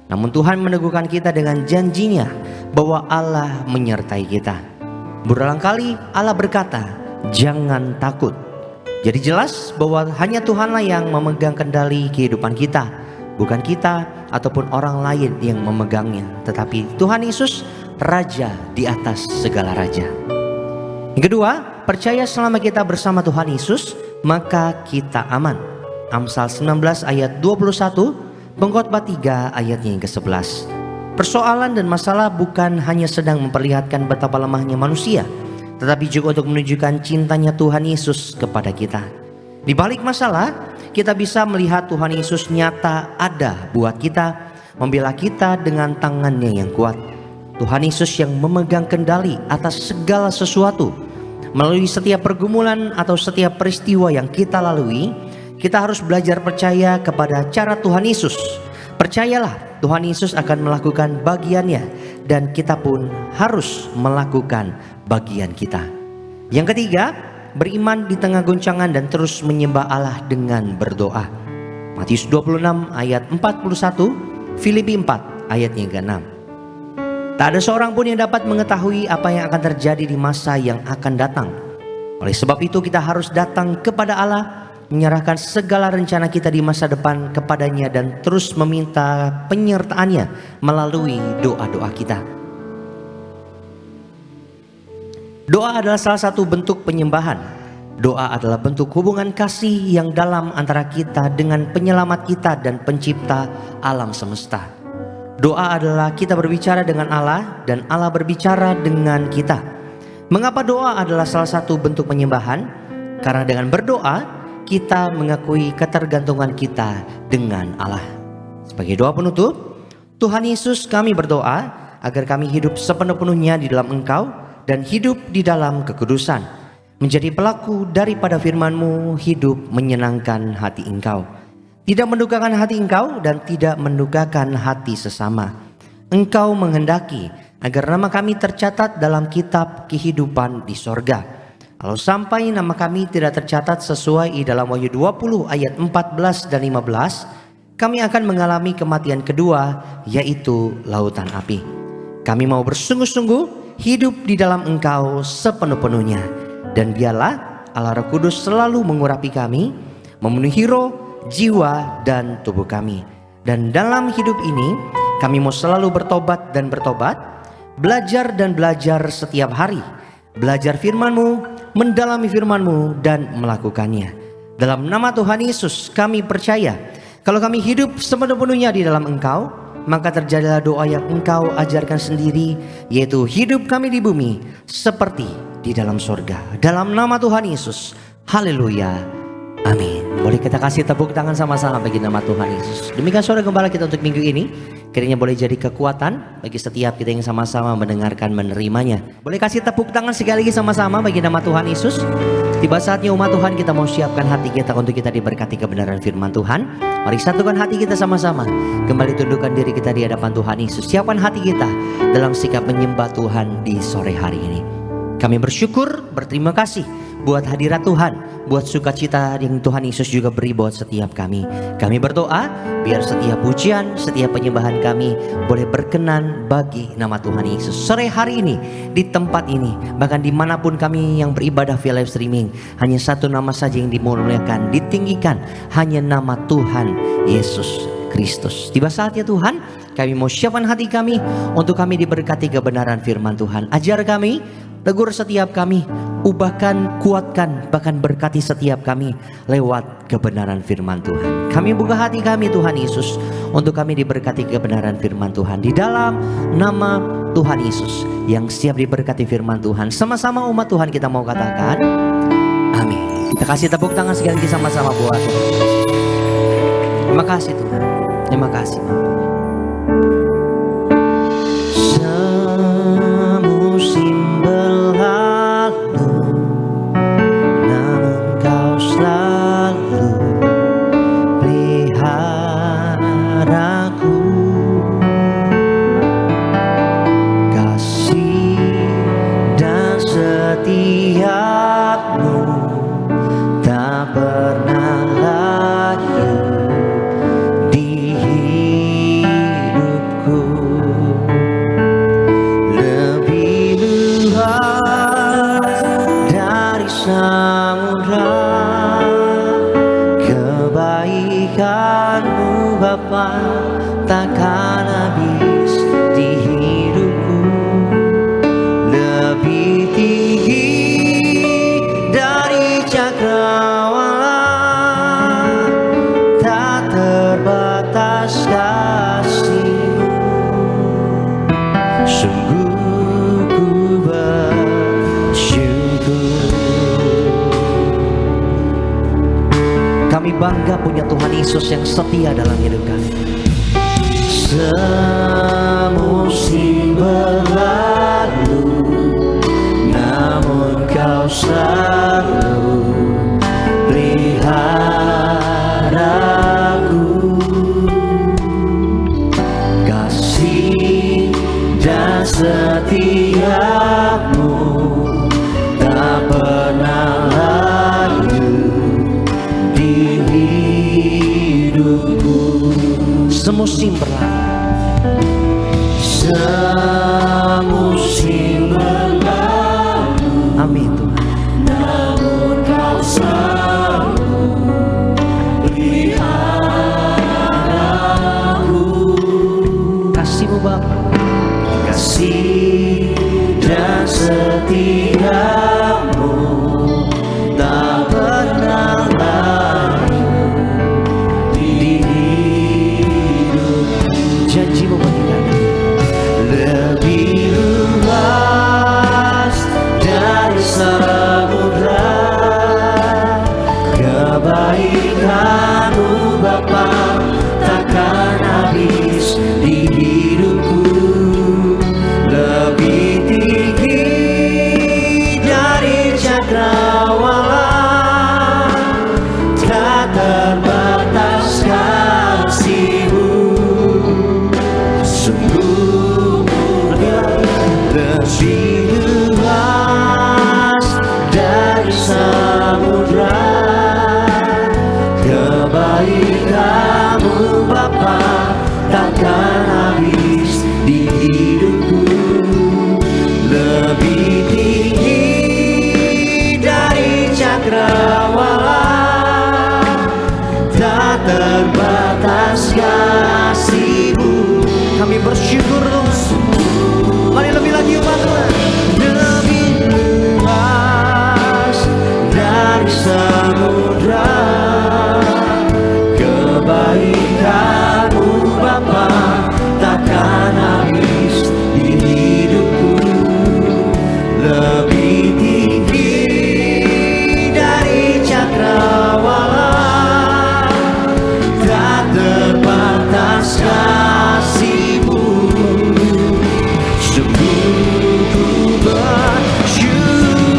Namun Tuhan meneguhkan kita dengan janjinya bahwa Allah menyertai kita. Berulang kali Allah berkata, jangan takut. Jadi jelas bahwa hanya Tuhanlah yang memegang kendali kehidupan kita, bukan kita ataupun orang lain yang memegangnya, tetapi Tuhan Yesus Raja di atas segala raja. Yang kedua, percaya selama kita bersama Tuhan Yesus, maka kita aman. Amsal 19 ayat 21, Pengkhotbah 3 ayatnya yang ke-11. Persoalan dan masalah bukan hanya sedang memperlihatkan betapa lemahnya manusia, tetapi juga untuk menunjukkan cintanya Tuhan Yesus kepada kita. Di balik masalah, kita bisa melihat Tuhan Yesus nyata ada buat kita, membela kita dengan tangannya yang kuat. Tuhan Yesus yang memegang kendali atas segala sesuatu. Melalui setiap pergumulan atau setiap peristiwa yang kita lalui, kita harus belajar percaya kepada cara Tuhan Yesus. Percayalah, Tuhan Yesus akan melakukan bagiannya dan kita pun harus melakukan bagian kita. Yang ketiga, beriman di tengah goncangan dan terus menyembah Allah dengan berdoa. Matius 26 ayat 41, Filipi 4 ayat yang ke-6. Tak ada seorang pun yang dapat mengetahui apa yang akan terjadi di masa yang akan datang. Oleh sebab itu kita harus datang kepada Allah, menyerahkan segala rencana kita di masa depan kepadanya dan terus meminta penyertaannya melalui doa-doa kita. Doa adalah salah satu bentuk penyembahan. Doa adalah bentuk hubungan kasih yang dalam antara kita dengan penyelamat kita dan pencipta alam semesta. Doa adalah kita berbicara dengan Allah dan Allah berbicara dengan kita. Mengapa doa adalah salah satu bentuk penyembahan? Karena dengan berdoa kita mengakui ketergantungan kita dengan Allah. Sebagai doa penutup, Tuhan Yesus, kami berdoa agar kami hidup sepenuh-penuhnya di dalam Engkau dan hidup di dalam kekudusan, menjadi pelaku daripada firman-Mu, hidup menyenangkan hati Engkau, tidak mendukakan hati Engkau dan tidak mendukakan hati sesama. Engkau menghendaki agar nama kami tercatat dalam kitab kehidupan di sorga. Kalau sampai nama kami tidak tercatat sesuai dalam Wahyu 20 ayat 14 dan 15, kami akan mengalami kematian kedua, yaitu lautan api. Kami mau bersungguh-sungguh hidup di dalam Engkau sepenuh-penuhnya. Dan biarlah Allah Roh Kudus selalu mengurapi kami, memenuhi roh, jiwa, dan tubuh kami. Dan dalam hidup ini kami mau selalu bertobat dan bertobat, belajar dan belajar setiap hari, belajar firman-Mu, mendalami firman-Mu, dan melakukannya. Dalam nama Tuhan Yesus kami percaya, kalau kami hidup sepenuh-penuhnya di dalam Engkau, maka terjadilah doa yang Engkau ajarkan sendiri, yaitu hidup kami di bumi seperti di dalam surga. Dalam nama Tuhan Yesus, haleluya, amin. Boleh kita kasih tepuk tangan sama-sama bagi nama Tuhan Yesus. Demikian saudara gembala kita untuk minggu ini. Kiranya boleh jadi kekuatan bagi setiap kita yang sama-sama mendengarkan, menerimanya. Boleh kasih tepuk tangan sekali lagi sama-sama bagi nama Tuhan Yesus. Tiba saatnya umat Tuhan kita mau siapkan hati kita untuk kita diberkati kebenaran firman Tuhan. Mari satukan hati kita sama-sama. Kembali tundukkan diri kita di hadapan Tuhan Yesus. Siapkan hati kita dalam sikap menyembah Tuhan di sore hari ini. Kami bersyukur, berterima kasih buat hadirat Tuhan, buat sukacita yang Tuhan Yesus juga beri buat setiap kami. Kami berdoa biar setiap pujian, setiap penyembahan kami boleh berkenan bagi nama Tuhan Yesus. Sore hari ini, di tempat ini, bahkan dimanapun kami yang beribadah via live streaming, hanya satu nama saja yang dimuliakan, ditinggikan, hanya nama Tuhan Yesus Kristus. Tiba saatnya Tuhan, kami mau siapkan hati kami untuk kami diberkati kebenaran firman Tuhan. Ajar kami, tegur setiap kami, ubahkan, kuatkan, bahkan berkati setiap kami lewat kebenaran firman Tuhan. Kami buka hati kami Tuhan Yesus untuk kami diberkati kebenaran firman Tuhan. Di dalam nama Tuhan Yesus yang siap diberkati firman Tuhan. Sama-sama umat Tuhan kita mau katakan amin. Kita kasih tepuk tangan sekali lagi sama-sama buat Tuhan Yesus. Terima kasih Tuhan. Terima kasih. Semusim berlalu, namun Kau selalu peliharaku. Kasih dan setiap-Mu tak pernah layu di hidupku. Lebih luas dari samudra, bangga punya Tuhan Yesus yang setia dalam hidup kami. Semusim berlalu, namun Kau selalu peliharaku. Kasih dan setiamu tak pernah layu di hidupku. Semusim berlalu, semusim berlalu, amin Tuhan, namun Kau selalu peliharaku. Kasih-Mu Bapa, kasih dan setiamu tak pernah layu di hidup. Janji-Mu bagi kami lebih luas dari samudra, kebaikan-Mu Bapa takkan habis di hidupku. Lebih tinggi dari cakrawala, tak terbatas kasih-Mu. Sungguh lebih luas dari samudra, kebaikan-Mu Bapa takkan habis di hidupku. Lebih tinggi dari cakrawala, tak terbatas kasih-Mu. Kami bersyukur Tuhan. Mari lebih lagi umat Tuhan. Lebih luas dari samudra, kebaikan-Mu Bapa takkan habis di hidupku. Lebih tinggi dari cakrawala, tak terbatas kasih-Mu. Sungguh ku bersyukur,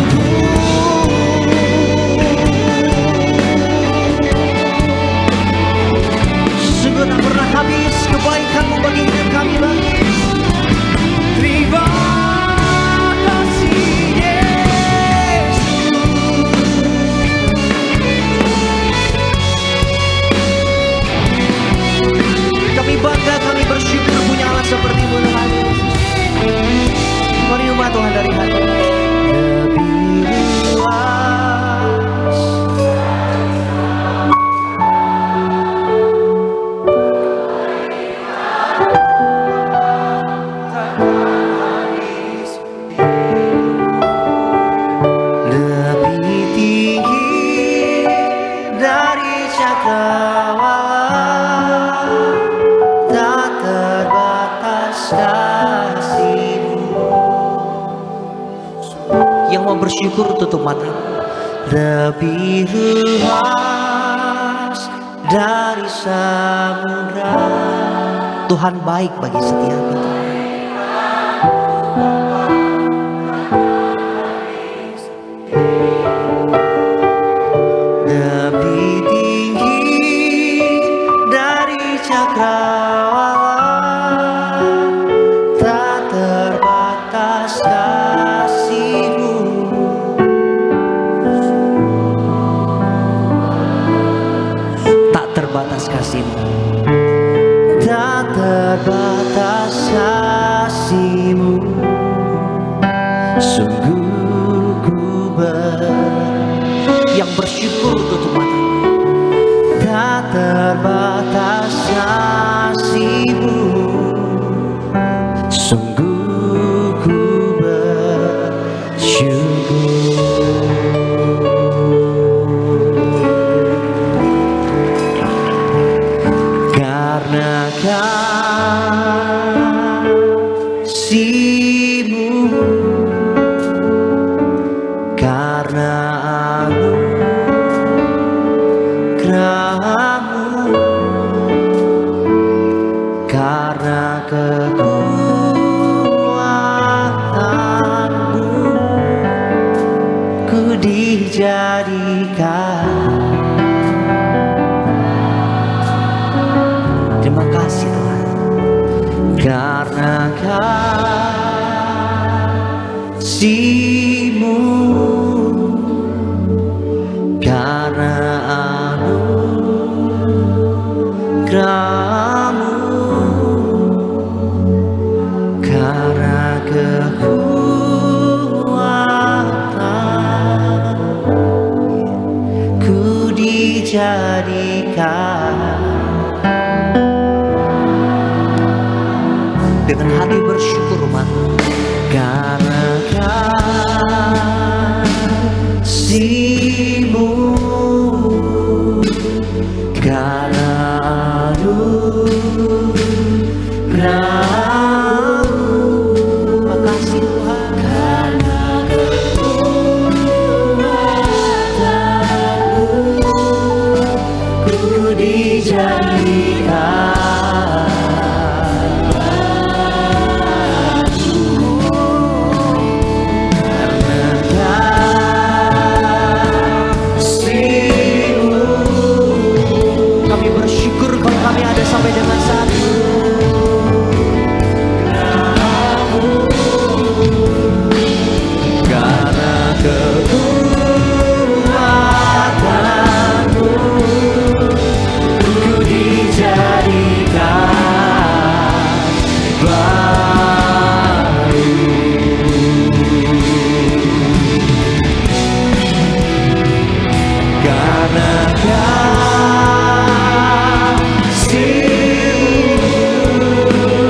sungguh tak pernah habis kebaikan-Mu bagi hidup kami Bapa. Terima kasih Yesus. Kami bangga, kami bersyukur punya Allah seperti-Mu Tuhan Yesus. Mari umat Tuhan dari hati lebih luas. Lebih tinggi dari cakrawala, tak terbatas kasih-Mu. Yang mau bersyukur tutup mata. Lebih luas dari samudra. Tuhan baik bagi setiap kita. Lebih tinggi dari cakrawala, tak terbatas kasih-Mu. Tak terbatas kasih-Mu, tak terbatas kasih-Mu. Sungguh ku yang bersyukur tutup mata. Tak terbatas kasih-Mu. Sungguh ku bersyukur. Karena kasih-Mu, karena anugerah dijadikan. Terima kasih Tuhan, karena kasih-Mu, karena anugerah-Mu, karena kekuatan ku dijadikan. Dengan hati bersyukur umat, karena kasih-Mu, karena anugerah-Mu. Terima kasih Tuhan, karena kekuatan-Mu ku dijadikan. Kami ada sampai dengan saat ini. Karena kekuatan-Mu ku dijadikan baru.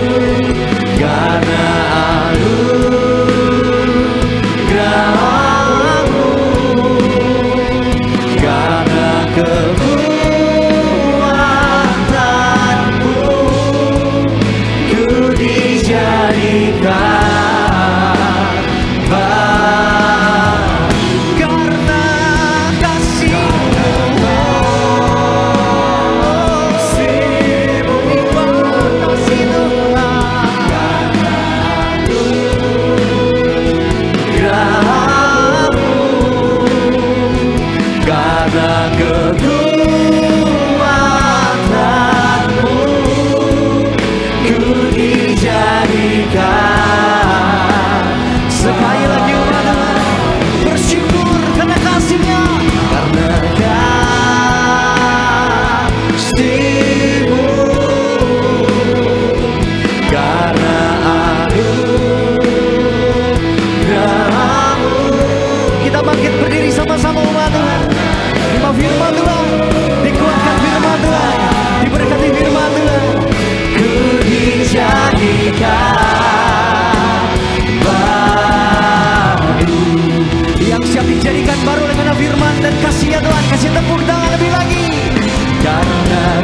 Karena sekali lagi umat bersyukur karena kasih-Nya, karena kasih-Mu, karena anugerah-Mu. Kita bangkit berdiri sama-sama umat Tuhan. Terima firman Tuhan, dikuatkan firman Tuhan, diberkati firman Tuhan. Ku dijadikan siap dijadikan baru dengan firman dan kasih-Nya Tuhan. Kasih tepuk tangan lebih lagi. Karena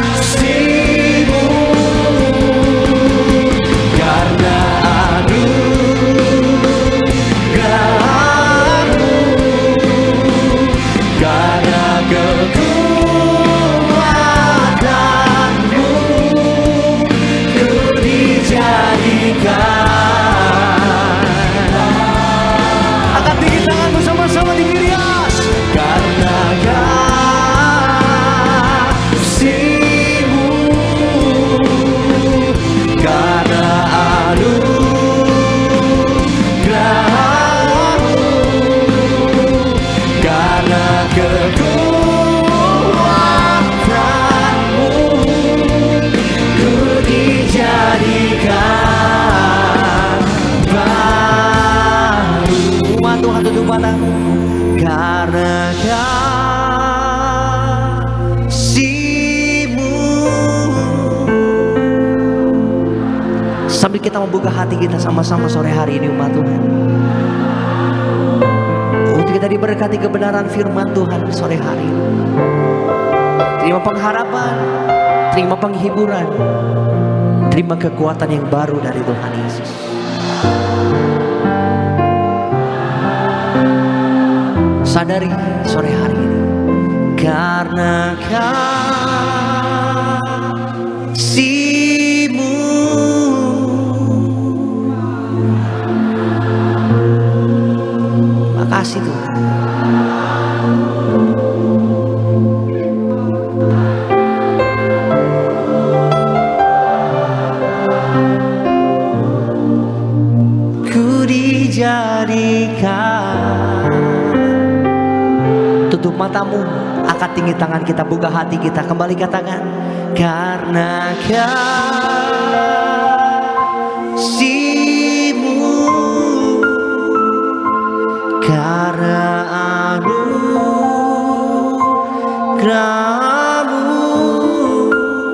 kasih-Mu, karena anugerah-Mu, karena kekuatan-Mu ku dijadikan. Bersama-sama di Girias. Karena kasih-Mu, karena anugerah-Mu, karena kekuatan-Mu ku dijadikan baru. Tuhan tutup matamu. Karena kasih-Mu. Sambil kita membuka hati kita sama-sama sore hari ini umat Tuhan, untuk kita diberkati kebenaran firman Tuhan sore hari ini. Terima pengharapan, terima penghiburan, terima kekuatan yang baru dari Tuhan Yesus. Sadari sore hari ini, karena kasih-Mu, kasih Tuhan. Ku dijadikan. Tutup matamu, angkat tinggi tangan kita, buka hati kita, kembali katakan, karena kasih-Mu, karena anugerah-Mu.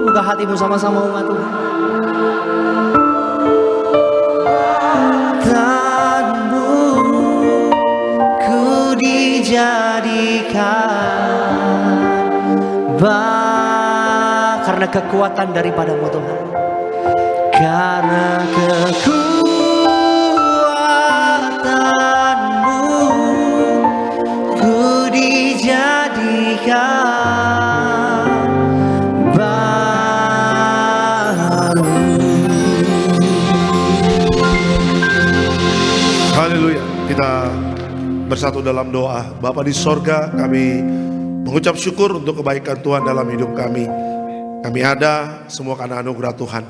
Buka hatimu sama-sama umat Tuhan. Dijadikan karena kekuatan daripada-Mu Tuhan, karena kekuatan-Mu ku dijadikan baru. Haleluya. Kita bersatu dalam doa. Bapa di sorga, kami mengucap syukur untuk kebaikan Tuhan dalam hidup kami. Kami ada semua karena anugerah Tuhan.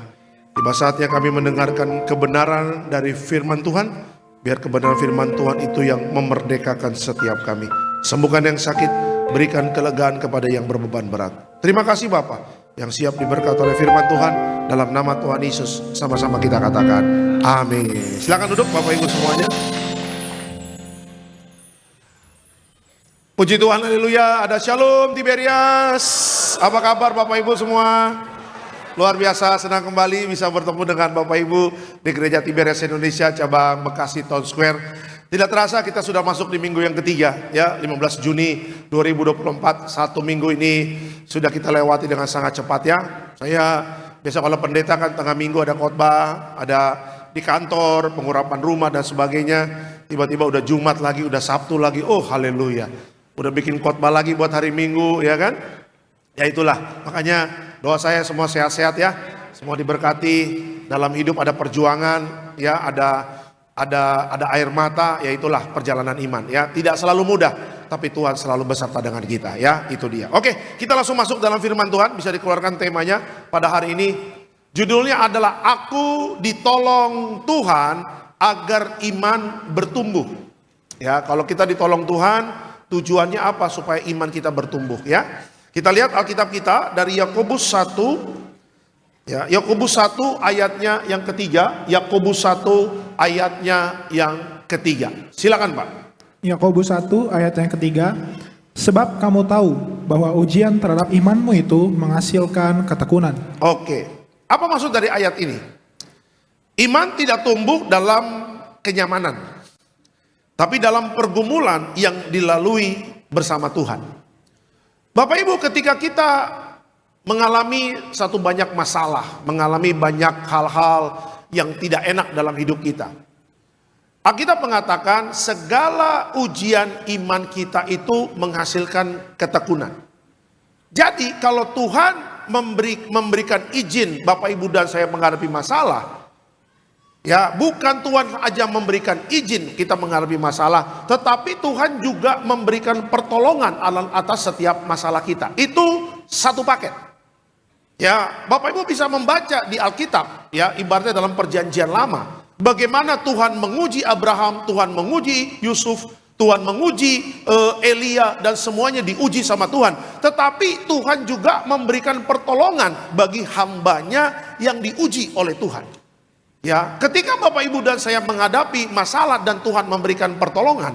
Tiba saatnya kami mendengarkan kebenaran dari firman Tuhan. Biar kebenaran firman Tuhan itu yang memerdekakan setiap kami. Sembuhkan yang sakit, berikan kelegaan kepada yang berbeban berat. Terima kasih Bapa yang siap diberkati oleh firman Tuhan. Dalam nama Tuhan Yesus, sama-sama kita katakan amin. Silakan duduk Bapak Ibu semuanya. Puji Tuhan, haleluya. Ada Shalom Tiberias. Apa kabar Bapak Ibu semua? Luar biasa, senang kembali bisa bertemu dengan Bapak Ibu di Gereja Tiberias Indonesia cabang Bekasi Town Square. Tidak terasa kita sudah masuk di minggu yang ketiga ya, 15 Juni 2024. Satu minggu ini sudah kita lewati dengan sangat cepat ya. Saya biasa kalau pendeta kan tengah minggu ada khotbah, ada di kantor, pengurapan rumah dan sebagainya. Tiba-tiba udah Jumat lagi, udah Sabtu lagi. Oh haleluya. Udah bikin khotbah lagi buat hari Minggu ya kan. Ya itulah, makanya doa saya semua sehat-sehat ya. Semua diberkati, dalam hidup ada perjuangan ya, ada air mata, ya itulah perjalanan iman ya. Tidak selalu mudah, tapi Tuhan selalu beserta dengan kita ya. Itu dia. Oke, kita langsung masuk dalam firman Tuhan. Bisa dikeluarkan temanya pada hari ini. Judulnya adalah Aku Ditolong Tuhan Agar Iman Bertumbuh. Ya, kalau kita ditolong Tuhan, tujuannya apa? Supaya iman kita bertumbuh ya. Kita lihat Alkitab kita dari Yakobus 1 ya, Yakobus 1 ayatnya yang ketiga, Yakobus 1 ayatnya yang ketiga. Silakan Pak. Yakobus 1 ayat yang ketiga. Sebab kamu tahu bahwa ujian terhadap imanmu itu menghasilkan ketekunan. Oke. Apa maksud dari ayat ini? Iman tidak tumbuh dalam kenyamanan, tapi dalam pergumulan yang dilalui bersama Tuhan. Bapak Ibu, ketika kita mengalami satu banyak masalah, mengalami banyak hal-hal yang tidak enak dalam hidup kita, Alkitab mengatakan segala ujian iman kita itu menghasilkan ketekunan. Jadi kalau Tuhan memberikan izin Bapak Ibu dan saya menghadapi masalah, ya, bukan Tuhan aja memberikan izin kita menghadapi masalah, tetapi Tuhan juga memberikan pertolongan atas setiap masalah kita. Itu satu paket. Ya, Bapak Ibu bisa membaca di Alkitab, ya, ibaratnya dalam perjanjian lama, bagaimana Tuhan menguji Abraham, Tuhan menguji Yusuf, Tuhan menguji Elia, dan semuanya diuji sama Tuhan. Tetapi Tuhan juga memberikan pertolongan bagi hambanya yang diuji oleh Tuhan. Ya, ketika Bapak Ibu dan saya menghadapi masalah dan Tuhan memberikan pertolongan,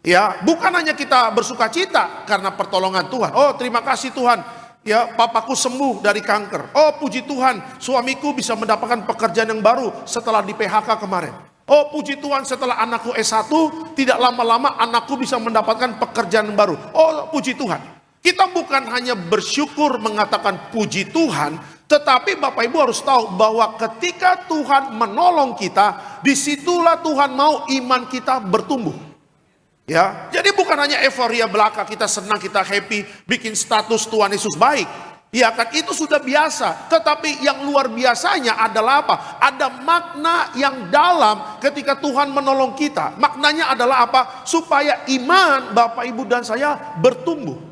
ya, bukan hanya kita bersuka cita karena pertolongan Tuhan. Oh, terima kasih Tuhan, ya, papaku sembuh dari kanker. Oh, puji Tuhan, suamiku bisa mendapatkan pekerjaan yang baru setelah di PHK kemarin. Oh, puji Tuhan, setelah anakku S1, tidak lama-lama anakku bisa mendapatkan pekerjaan yang baru. Oh, puji Tuhan. Kita bukan hanya bersyukur mengatakan puji Tuhan, tetapi Bapak Ibu harus tahu bahwa ketika Tuhan menolong kita, disitulah Tuhan mau iman kita bertumbuh. Ya, jadi bukan hanya euforia belaka, kita senang, kita happy, bikin status Tuhan Yesus baik. Ya kan, itu sudah biasa. Tetapi yang luar biasanya adalah apa? Ada makna yang dalam ketika Tuhan menolong kita. Maknanya adalah apa? Supaya iman Bapak Ibu dan saya bertumbuh.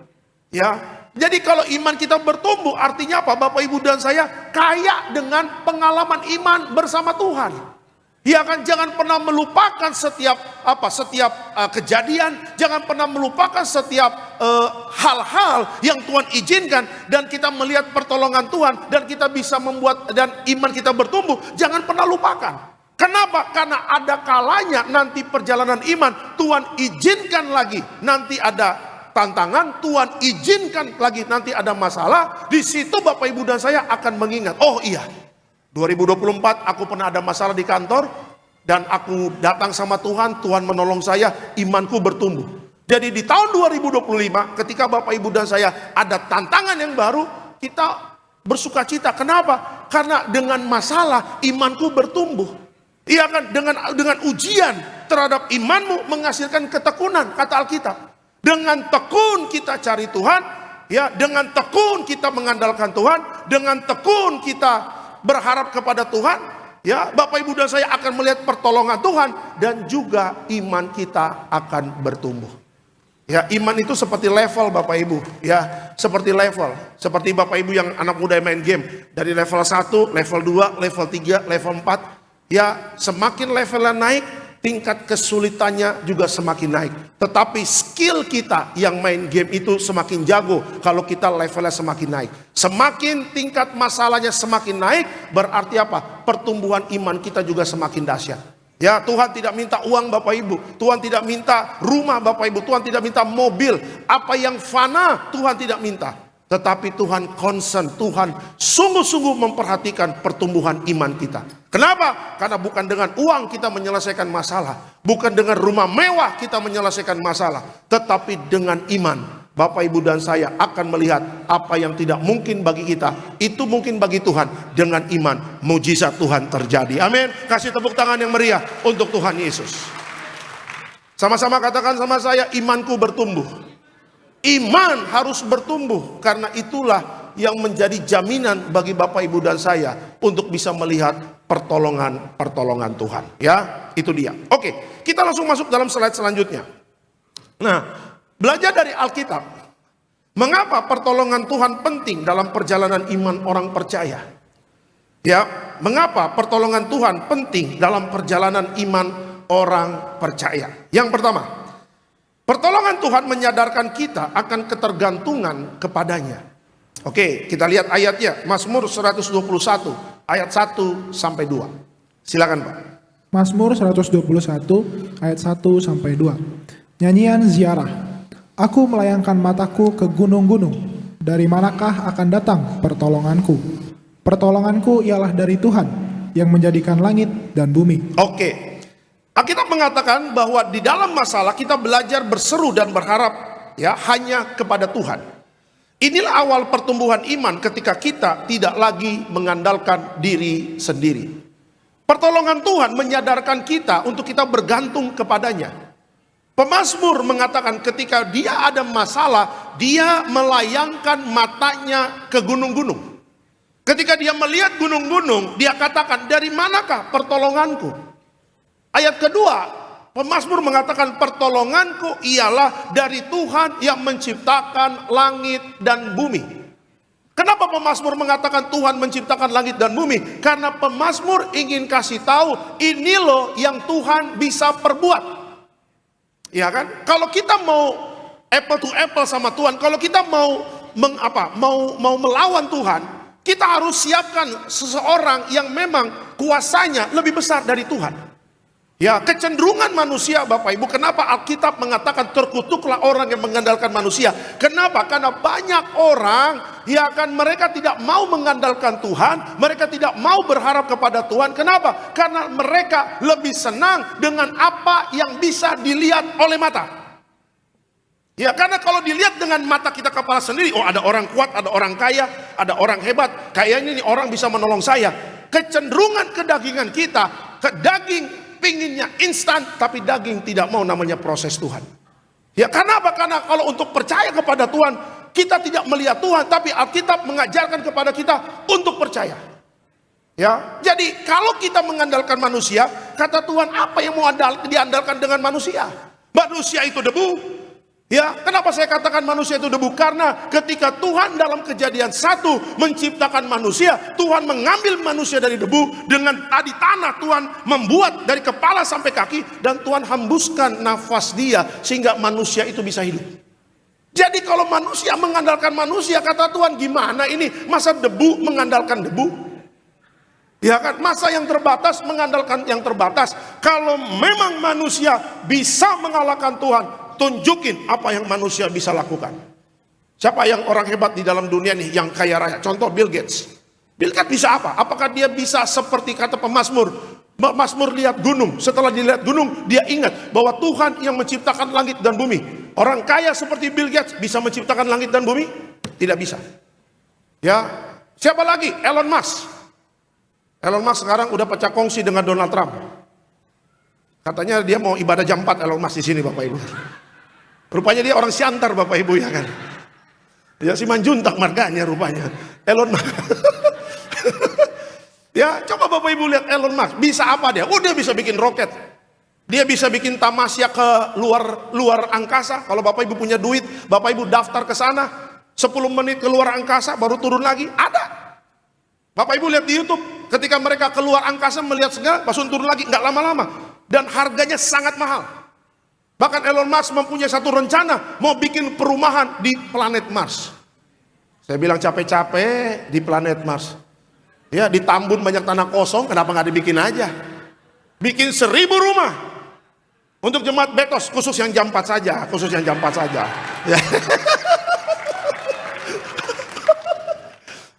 Ya, jadi kalau iman kita bertumbuh artinya apa? Bapak Ibu dan saya kaya dengan pengalaman iman bersama Tuhan. Ya kan, jangan pernah melupakan setiap kejadian, jangan pernah melupakan setiap hal-hal yang Tuhan izinkan dan kita melihat pertolongan Tuhan dan kita bisa membuat dan iman kita bertumbuh. Jangan pernah lupakan. Kenapa? Karena ada kalanya nanti perjalanan iman Tuhan izinkan lagi, nanti ada tantangan, Tuhan izinkan lagi, nanti ada masalah. Di situ Bapak Ibu dan saya akan mengingat, oh iya, 2024 aku pernah ada masalah di kantor dan aku datang sama Tuhan, Tuhan menolong saya, imanku bertumbuh. Jadi di tahun 2025 ketika Bapak Ibu dan saya ada tantangan yang baru, kita bersuka cita. Kenapa? Karena dengan masalah imanku bertumbuh. Iya kan, dengan ujian terhadap imanmu menghasilkan ketekunan, kata Alkitab. Dengan tekun kita cari Tuhan, ya, dengan tekun kita mengandalkan Tuhan, dengan tekun kita berharap kepada Tuhan, ya, Bapak Ibu dan saya akan melihat pertolongan Tuhan dan juga iman kita akan bertumbuh. Ya, iman itu seperti level Bapak Ibu, ya, seperti level. Seperti Bapak Ibu yang anak muda yang main game, dari level 1, level 2, level 3, level 4, ya, semakin levelnya naik, tingkat kesulitannya juga semakin naik. Tetapi skill kita yang main game itu semakin jago kalau kita levelnya semakin naik. Semakin tingkat masalahnya semakin naik, berarti apa? Pertumbuhan iman kita juga semakin dahsyat. Ya, Tuhan tidak minta uang Bapak Ibu, Tuhan tidak minta rumah Bapak Ibu, Tuhan tidak minta mobil, apa yang fana Tuhan tidak minta. Tetapi Tuhan concern, Tuhan sungguh-sungguh memperhatikan pertumbuhan iman kita. Kenapa? Karena bukan dengan uang kita menyelesaikan masalah, bukan dengan rumah mewah kita menyelesaikan masalah, tetapi dengan iman. Bapak Ibu dan saya akan melihat apa yang tidak mungkin bagi kita, itu mungkin bagi Tuhan. Dengan iman, mujizat Tuhan terjadi. Amin. Kasih tepuk tangan yang meriah untuk Tuhan Yesus. Sama-sama katakan sama saya, imanku bertumbuh. Iman harus bertumbuh, karena itulah yang menjadi jaminan bagi Bapak Ibu dan saya untuk bisa melihat pertolongan Tuhan. Ya, itu dia. Oke, kita langsung masuk dalam slide selanjutnya. Nah, belajar dari Alkitab, mengapa pertolongan Tuhan penting dalam perjalanan iman orang percaya? Ya, mengapa pertolongan Tuhan penting dalam perjalanan iman orang percaya? Yang pertama, pertolongan Tuhan menyadarkan kita akan ketergantungan kepadanya. Oke, kita lihat ayatnya. Mazmur 121 ayat 1 sampai 2. Silakan Pak. Mazmur 121 ayat 1 sampai 2. Nyanyian ziarah. Aku melayangkan mataku ke gunung-gunung. Dari manakah akan datang pertolonganku? Pertolonganku ialah dari Tuhan yang menjadikan langit dan bumi. Oke. Alkitab mengatakan bahwa di dalam masalah kita belajar berseru dan berharap, ya, hanya kepada Tuhan. Inilah awal pertumbuhan iman ketika kita tidak lagi mengandalkan diri sendiri. Pertolongan Tuhan menyadarkan kita untuk kita bergantung kepadanya. Pemazmur mengatakan ketika dia ada masalah, dia melayangkan matanya ke gunung-gunung. Ketika dia melihat gunung-gunung, dia katakan, dari manakah pertolonganku? Ayat kedua, pemazmur mengatakan pertolonganku ialah dari Tuhan yang menciptakan langit dan bumi. Kenapa pemazmur mengatakan Tuhan menciptakan langit dan bumi? Karena pemazmur ingin kasih tahu, ini loh yang Tuhan bisa perbuat. Ya kan? Kalau kita mau apple to apple sama Tuhan, kalau kita mau melawan Tuhan, kita harus siapkan seseorang yang memang kuasanya lebih besar dari Tuhan. Ya, kecenderungan manusia Bapak Ibu, kenapa Alkitab mengatakan terkutuklah orang yang mengandalkan manusia? Kenapa? Karena banyak orang, ya kan, mereka tidak mau mengandalkan Tuhan, mereka tidak mau berharap kepada Tuhan. Kenapa? Karena mereka lebih senang dengan apa yang bisa dilihat oleh mata. Ya, karena kalau dilihat dengan mata kita kepala sendiri, oh ada orang kuat, ada orang kaya, ada orang hebat, kayaknya ini orang bisa menolong saya. Kecenderungan kedagingan kita, daging pinginnya instan, tapi daging tidak mau namanya proses Tuhan. Ya, karena apa? Karena kalau untuk percaya kepada Tuhan, kita tidak melihat Tuhan, tapi Alkitab mengajarkan kepada kita untuk percaya. Ya, jadi kalau kita mengandalkan manusia, kata Tuhan, apa yang mau diandalkan dengan manusia? Manusia itu debu. Ya, kenapa saya katakan manusia itu debu? Karena ketika Tuhan dalam Kejadian 1 menciptakan manusia, Tuhan mengambil manusia dari debu, dengan tadi tanah Tuhan membuat dari kepala sampai kaki, dan Tuhan hembuskan nafas dia sehingga manusia itu bisa hidup. Jadi kalau manusia mengandalkan manusia, kata Tuhan, gimana ini? Masa debu mengandalkan debu? Ya kan, masa yang terbatas mengandalkan yang terbatas. Kalau memang manusia bisa mengalahkan Tuhan, tunjukin apa yang manusia bisa lakukan. Siapa yang orang hebat di dalam dunia nih yang kaya raya? Contoh Bill Gates. Bill Gates bisa apa? Apakah dia bisa seperti kata pemazmur? Mazmur lihat gunung. Setelah dilihat gunung, dia ingat bahwa Tuhan yang menciptakan langit dan bumi. Orang kaya seperti Bill Gates bisa menciptakan langit dan bumi? Tidak bisa. Ya, siapa lagi? Elon Musk. Elon Musk sekarang udah pecah kongsi dengan Donald Trump. Katanya dia mau ibadah jam 4 Elon Musk di sini, Bapak Ibu. Rupanya dia orang Siantar, Bapak Ibu, ya kan. Dia Simanjuntak marganya rupanya. Elon Musk. Ya, coba Bapak Ibu lihat Elon Musk. Bisa apa dia? Oh, dia bisa bikin roket. Dia bisa bikin tamasya ke luar angkasa. Kalau Bapak Ibu punya duit, Bapak Ibu daftar ke sana. 10 menit ke luar angkasa, baru turun lagi. Ada. Bapak Ibu lihat di YouTube. Ketika mereka keluar angkasa melihat segala, langsung turun lagi. Nggak lama-lama. Dan harganya sangat mahal. Bahkan Elon Musk mempunyai satu rencana mau bikin perumahan di planet Mars. Saya bilang capek-capek di planet Mars. Ya, di Tambun banyak tanah kosong, kenapa nggak dibikin aja? Bikin 1000 rumah untuk jemaat Betos, khusus yang jam 4 saja, khusus yang jam 4 saja. Ya.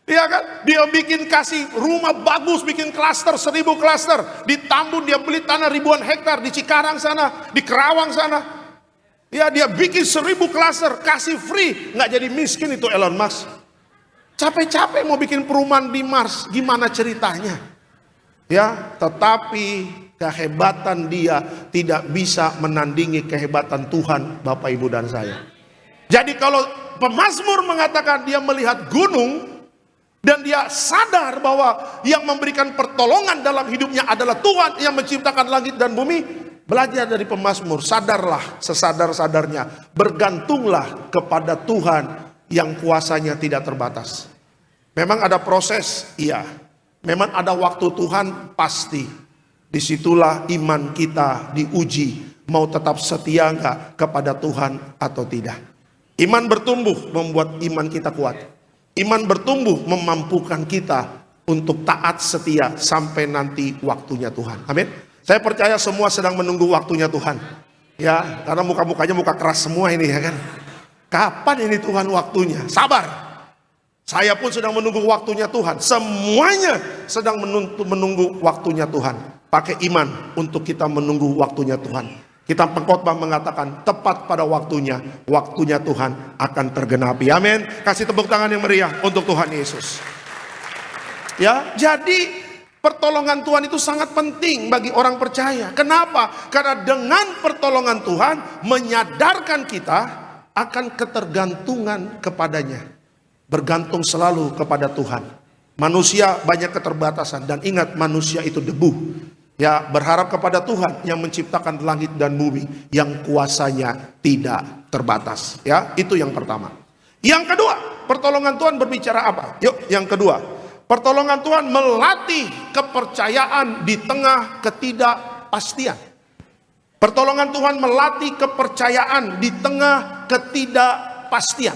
Iya kan? Dia bikin kasih rumah bagus, bikin klaster 1000 klaster. Di Tambun dia beli tanah ribuan hektar, di Cikarang sana, di Kerawang sana. Ya, dia bikin 1000 klaster, kasih free, nggak jadi miskin itu Elon Musk. Capek-capek mau bikin perumahan di Mars, gimana ceritanya? Ya, tetapi kehebatan dia tidak bisa menandingi kehebatan Tuhan, Bapak Ibu dan saya. Jadi kalau pemazmur mengatakan dia melihat gunung, dan dia sadar bahwa yang memberikan pertolongan dalam hidupnya adalah Tuhan yang menciptakan langit dan bumi. Belajar dari pemazmur, sadarlah sesadar-sadarnya, bergantunglah kepada Tuhan yang kuasanya tidak terbatas. Memang ada proses, iya. Memang ada waktu Tuhan, pasti. Disitulah iman kita diuji, mau tetap setia enggak kepada Tuhan atau tidak. Iman bertumbuh membuat iman kita kuat. Iman bertumbuh memampukan kita untuk taat setia sampai nanti waktunya Tuhan. Amin. Saya percaya semua sedang menunggu waktunya Tuhan. Ya, karena muka-mukanya muka keras semua ini, ya kan. Kapan ini Tuhan waktunya? Sabar. Saya pun sedang menunggu waktunya Tuhan. Semuanya sedang menunggu waktunya Tuhan. Pakai iman untuk kita menunggu waktunya Tuhan. Kitab Pengkhotbah mengatakan tepat pada waktunya Tuhan akan tergenapi. Amin. Kasih tepuk tangan yang meriah untuk Tuhan Yesus. Ya, jadi pertolongan Tuhan itu sangat penting bagi orang percaya. Kenapa? Karena dengan pertolongan Tuhan menyadarkan kita akan ketergantungan kepadanya. Bergantung selalu kepada Tuhan. Manusia banyak keterbatasan, dan ingat manusia itu debu. Ya, berharap kepada Tuhan yang menciptakan langit dan bumi, yang kuasanya tidak terbatas. Ya, itu yang pertama. Yang kedua, pertolongan Tuhan berbicara apa? Yuk, yang kedua. Pertolongan Tuhan melatih kepercayaan di tengah ketidakpastian. Pertolongan Tuhan melatih kepercayaan di tengah ketidakpastian.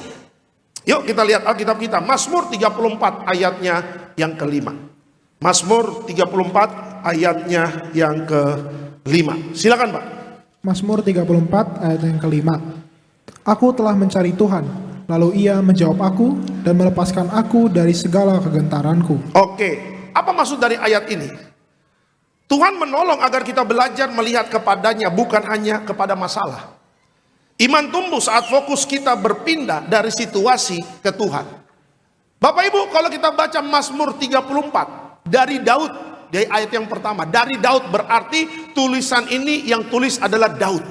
Yuk kita lihat Alkitab kita, Mazmur 34 ayatnya yang kelima. Mazmur 34 ayatnya yang ke-5. Silakan Pak. Mazmur 34 ayat yang kelima. Aku telah mencari Tuhan, lalu Ia menjawab aku dan melepaskan aku dari segala kegentaranku. Oke, apa maksud dari ayat ini? Tuhan menolong agar kita belajar melihat kepadanya, bukan hanya kepada masalah. Iman tumbuh saat fokus kita berpindah dari situasi ke Tuhan. Bapak Ibu, kalau kita baca Mazmur 34 dari Daud, dari ayat yang pertama, dari Daud, berarti tulisan ini yang tulis adalah Daud.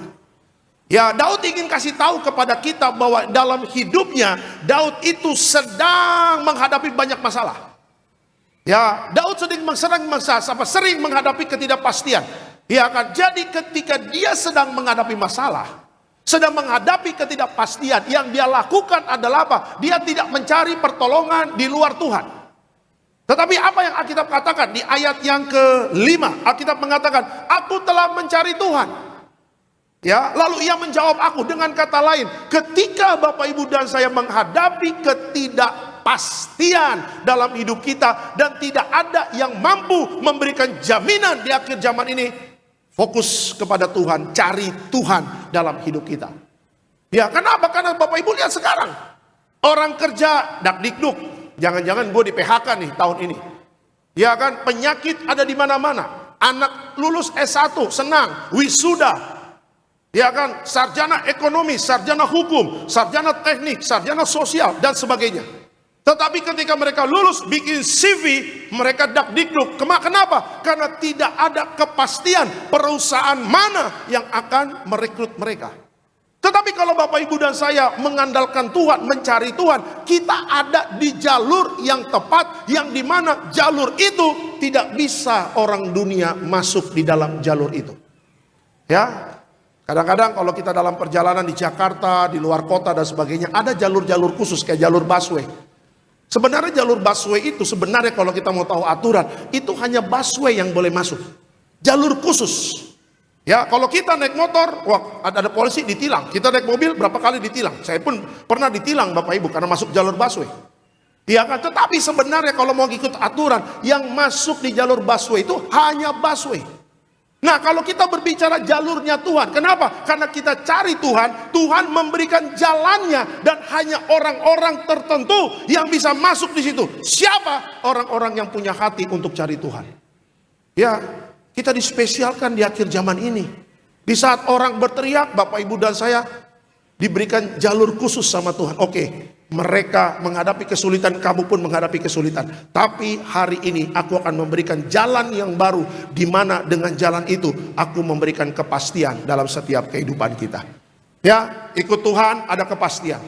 Ya, Daud ingin kasih tahu kepada kita bahwa dalam hidupnya Daud itu sedang menghadapi banyak masalah. Ya, Daud sering menghadapi ketidakpastian. Ya kan, jadi ketika dia sedang menghadapi masalah, sedang menghadapi ketidakpastian, yang dia lakukan adalah apa? Dia tidak mencari pertolongan di luar Tuhan. Tetapi apa yang Alkitab katakan di ayat yang ke-5, Alkitab mengatakan, aku telah mencari Tuhan. Ya, lalu ia menjawab aku. Dengan kata lain, ketika Bapak Ibu dan saya menghadapi ketidakpastian dalam hidup kita dan tidak ada yang mampu memberikan jaminan di akhir zaman ini, fokus kepada Tuhan, cari Tuhan dalam hidup kita. Ya, kenapa? Karena Bapak Ibu lihat sekarang, orang kerja dakdikduk, jangan-jangan gue di PHK nih tahun ini. Ya kan, penyakit ada di mana-mana. Anak lulus S1 senang, wisuda. Ya kan, sarjana ekonomi, sarjana hukum, sarjana teknik, sarjana sosial, dan sebagainya. Tetapi ketika mereka lulus, bikin CV, mereka dakdikduk. Kenapa? Karena tidak ada kepastian perusahaan mana yang akan merekrut mereka. Tetapi kalau Bapak Ibu dan saya mengandalkan Tuhan, mencari Tuhan, kita ada di jalur yang tepat, yang dimana jalur itu tidak bisa orang dunia masuk di dalam jalur itu. Ya. Kadang-kadang kalau kita dalam perjalanan di Jakarta, di luar kota dan sebagainya, ada jalur-jalur khusus kayak jalur busway. Sebenarnya jalur busway itu sebenarnya kalau kita mau tahu aturan, itu hanya busway yang boleh masuk. Jalur khusus. Ya, kalau kita naik motor, wah ada polisi ditilang. Kita naik mobil berapa kali ditilang. Saya pun pernah ditilang Bapak Ibu karena masuk jalur busway. Ya kan, tetapi sebenarnya kalau mau ikut aturan, yang masuk di jalur busway itu hanya busway. Nah, kalau kita berbicara jalurnya Tuhan, kenapa? Karena kita cari Tuhan, Tuhan memberikan jalannya dan hanya orang-orang tertentu yang bisa masuk di situ. Siapa? Orang-orang yang punya hati untuk cari Tuhan. Ya, kita dispesialkan di akhir zaman ini. Di saat orang berteriak, Bapak Ibu dan saya diberikan jalur khusus sama Tuhan. Oke, mereka menghadapi kesulitan, kamu pun menghadapi kesulitan. Tapi hari ini aku akan memberikan jalan yang baru, di mana dengan jalan itu aku memberikan kepastian dalam setiap kehidupan kita. Ya, ikut Tuhan ada kepastian.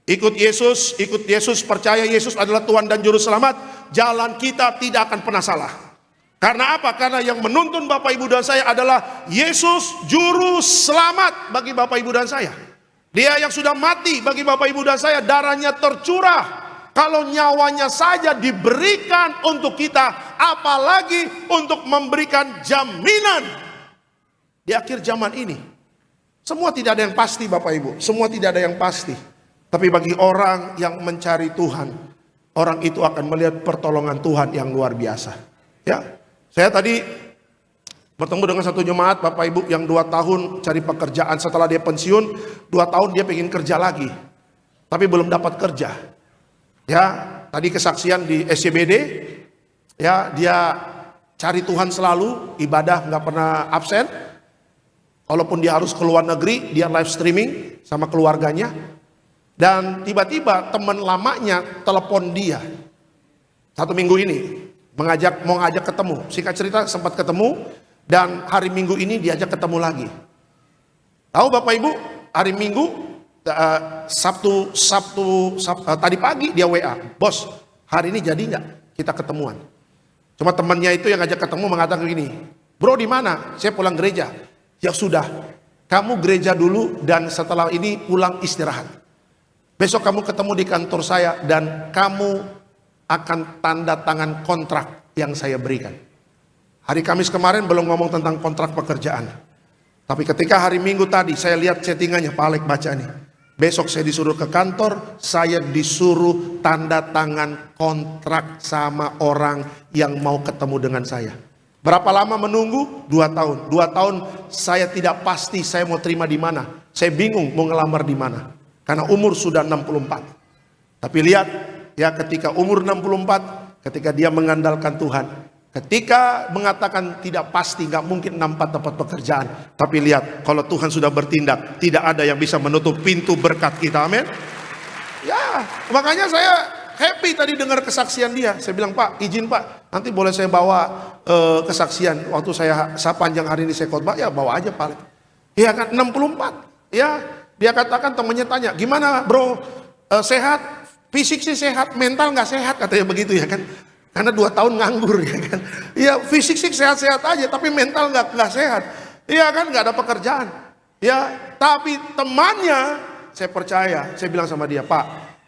Ikut Yesus, percaya Yesus adalah Tuhan dan Juru Selamat. Jalan kita tidak akan pernah salah. Karena apa? Karena yang menuntun Bapak Ibu dan saya adalah Yesus Juru Selamat bagi Bapak Ibu dan saya. Dia yang sudah mati bagi Bapak Ibu dan saya, darahnya tercurah. Kalau nyawanya saja diberikan untuk kita, apalagi untuk memberikan jaminan di akhir zaman ini. Semua tidak ada yang pasti Bapak Ibu, semua tidak ada yang pasti. Tapi bagi orang yang mencari Tuhan, orang itu akan melihat pertolongan Tuhan yang luar biasa. Ya, saya tadi bertemu dengan satu jemaat Bapak Ibu yang 2 tahun cari pekerjaan. Setelah dia pensiun 2 tahun dia pengen kerja lagi, tapi belum dapat kerja. Ya, tadi kesaksian di SCBD. Ya, dia cari Tuhan selalu, ibadah nggak pernah absen. Walaupun dia harus ke luar negeri, dia live streaming sama keluarganya. Dan tiba-tiba teman lamanya telepon dia 1 minggu ini, mau ngajak ketemu. Singkat cerita sempat ketemu. Dan hari Minggu ini diajak ketemu lagi. Tahu Bapak Ibu, hari Minggu, Sabtu, tadi pagi dia WA, bos, hari ini jadi nggak kita ketemuan? Cuma temannya itu yang ngajak ketemu mengatakan gini, bro di mana? Saya pulang gereja. Ya sudah, kamu gereja dulu dan setelah ini pulang istirahat. Besok kamu ketemu di kantor saya dan kamu akan tanda tangan kontrak yang saya berikan. Hari Kamis kemarin belum ngomong tentang kontrak pekerjaan. Tapi ketika hari Minggu tadi saya lihat chattingannya, Pak Alek baca nih. Besok saya disuruh ke kantor, saya disuruh tanda tangan kontrak sama orang yang mau ketemu dengan saya. Berapa lama menunggu? 2 tahun. 2 tahun saya tidak pasti saya mau terima di mana. Saya bingung mau ngelamar di mana. Karena umur sudah 64. Tapi lihat ya, ketika umur 64, ketika dia mengandalkan Tuhan, ketika mengatakan tidak pasti, nggak mungkin 64 dapat pekerjaan. Tapi lihat, kalau Tuhan sudah bertindak, tidak ada yang bisa menutup pintu berkat kita. Amin. Ya, makanya saya happy tadi dengar kesaksian dia. Saya bilang, Pak, izin Pak, nanti boleh saya bawa kesaksian waktu saya panjang hari ini saya khotbah. Ya bawa aja Pak. Iya kan, 64. Ya, dia katakan, temannya tanya, gimana bro, sehat? Fisik sih sehat, mental nggak sehat, katanya begitu ya kan. Karena 2 tahun nganggur ya kan. Ya fisik sih sehat-sehat aja, tapi mental nggak sehat. Iya kan, nggak ada pekerjaan. Ya, tapi temannya, saya percaya, saya bilang sama dia, Pak,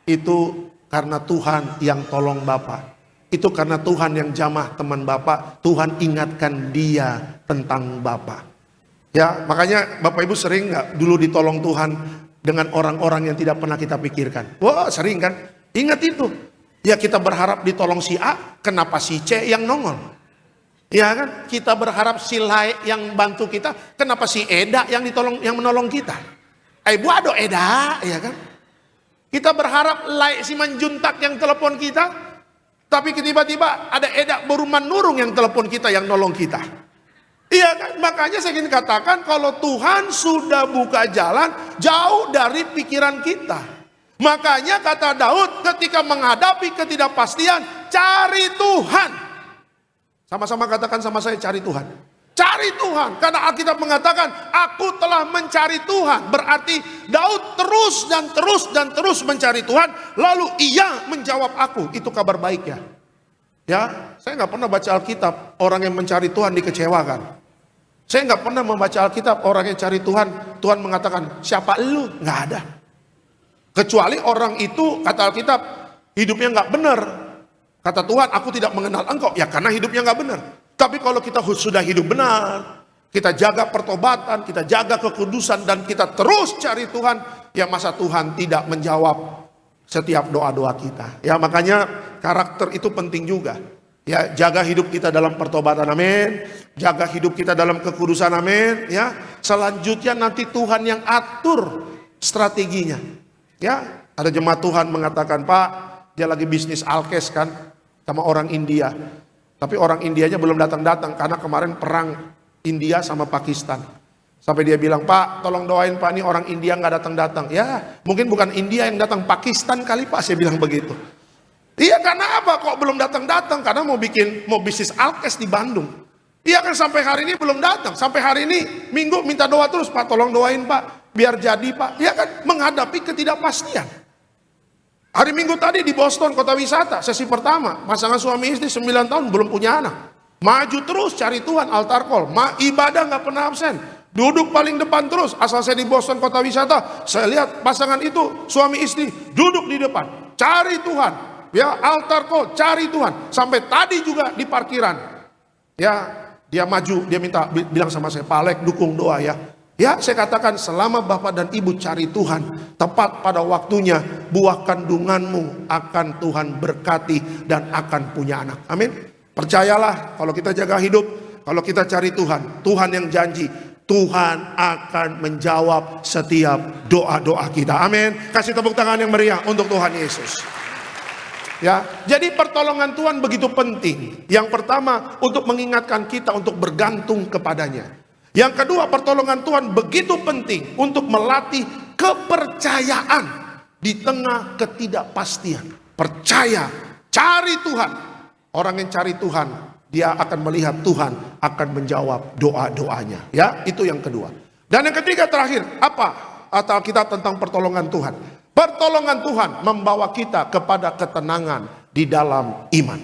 itu karena Tuhan yang tolong Bapak. Itu karena Tuhan yang jamah teman Bapak. Tuhan ingatkan dia tentang Bapak. Ya, makanya Bapak Ibu sering nggak dulu ditolong Tuhan dengan orang-orang yang tidak pernah kita pikirkan? Wah, sering kan? Ingat itu. Ya, kita berharap ditolong si A, kenapa si C yang nongol? Ya kan? Kita berharap si Lai yang bantu kita, kenapa si Eda yang menolong kita? Buado Eda, ya kan? Kita berharap Lai si Manjuntak yang telepon kita, tapi tiba-tiba ada Eda Boruman Nurung yang telepon kita, yang nolong kita. Iya kan? Makanya saya ingin katakan, kalau Tuhan sudah buka jalan jauh dari pikiran kita. Makanya kata Daud, ketika menghadapi ketidakpastian, cari Tuhan. Sama-sama katakan sama saya, cari Tuhan. Cari Tuhan, karena Alkitab mengatakan, aku telah mencari Tuhan. Berarti Daud terus mencari Tuhan, lalu ia menjawab aku. Itu kabar baik ya. Ya, saya nggak pernah baca Alkitab orang yang mencari Tuhan dikecewakan. Saya nggak pernah membaca Alkitab orang yang cari Tuhan, Tuhan mengatakan, siapa lu? Nggak ada. Kecuali orang itu, kata Alkitab, hidupnya nggak benar. Kata Tuhan, aku tidak mengenal engkau. Ya karena hidupnya nggak benar. Tapi kalau kita sudah hidup benar, kita jaga pertobatan, kita jaga kekudusan, dan kita terus cari Tuhan, ya masa Tuhan tidak menjawab setiap doa-doa kita. Ya makanya karakter itu penting juga. Ya, jaga hidup kita dalam pertobatan, amin. Jaga hidup kita dalam kekudusan, amin. Ya, selanjutnya nanti Tuhan yang atur strateginya. Ya, ada jemaat Tuhan mengatakan, Pak, dia lagi bisnis alkes kan, sama orang India. Tapi orang Indianya belum datang-datang karena kemarin perang India sama Pakistan. Sampai dia bilang, Pak, tolong doain Pak, ini orang India nggak datang-datang. Ya, mungkin bukan India yang datang, Pakistan kali Pak, saya bilang begitu. Iya, karena apa kok belum datang-datang? Karena mau bisnis alkes di Bandung. Iya kan, sampai hari ini belum datang. Sampai hari ini Minggu minta doa terus, Pak tolong doain Pak, biar jadi Pak. Iya kan, menghadapi ketidakpastian. Hari Minggu tadi di Boston, kota wisata, sesi pertama, pasangan suami istri 9 tahun belum punya anak. Maju terus cari Tuhan, altar call, ibadah nggak pernah absen. Duduk paling depan terus. Asal saya di Boston kota wisata, saya lihat pasangan itu suami istri duduk di depan, cari Tuhan. Ya, altar call, cari Tuhan. Sampai tadi juga di parkiran. Ya, dia maju, dia bilang sama saya, Pak Alek dukung doa ya. Ya, saya katakan selama Bapak dan Ibu cari Tuhan, tepat pada waktunya buah kandunganmu akan Tuhan berkati dan akan punya anak. Amin. Percayalah, kalau kita jaga hidup, kalau kita cari Tuhan, Tuhan yang janji, Tuhan akan menjawab setiap doa-doa kita. Amin. Kasih tepuk tangan yang meriah untuk Tuhan Yesus. Ya, jadi pertolongan Tuhan begitu penting. Yang pertama, untuk mengingatkan kita untuk bergantung kepadanya. Yang kedua, pertolongan Tuhan begitu penting untuk melatih kepercayaan di tengah ketidakpastian. Percaya, cari Tuhan. Orang yang cari Tuhan, dia akan melihat Tuhan akan menjawab doa-doanya. Ya, itu yang kedua. Dan yang ketiga terakhir, apa Alkitab tentang pertolongan Tuhan? Pertolongan Tuhan membawa kita kepada ketenangan di dalam iman.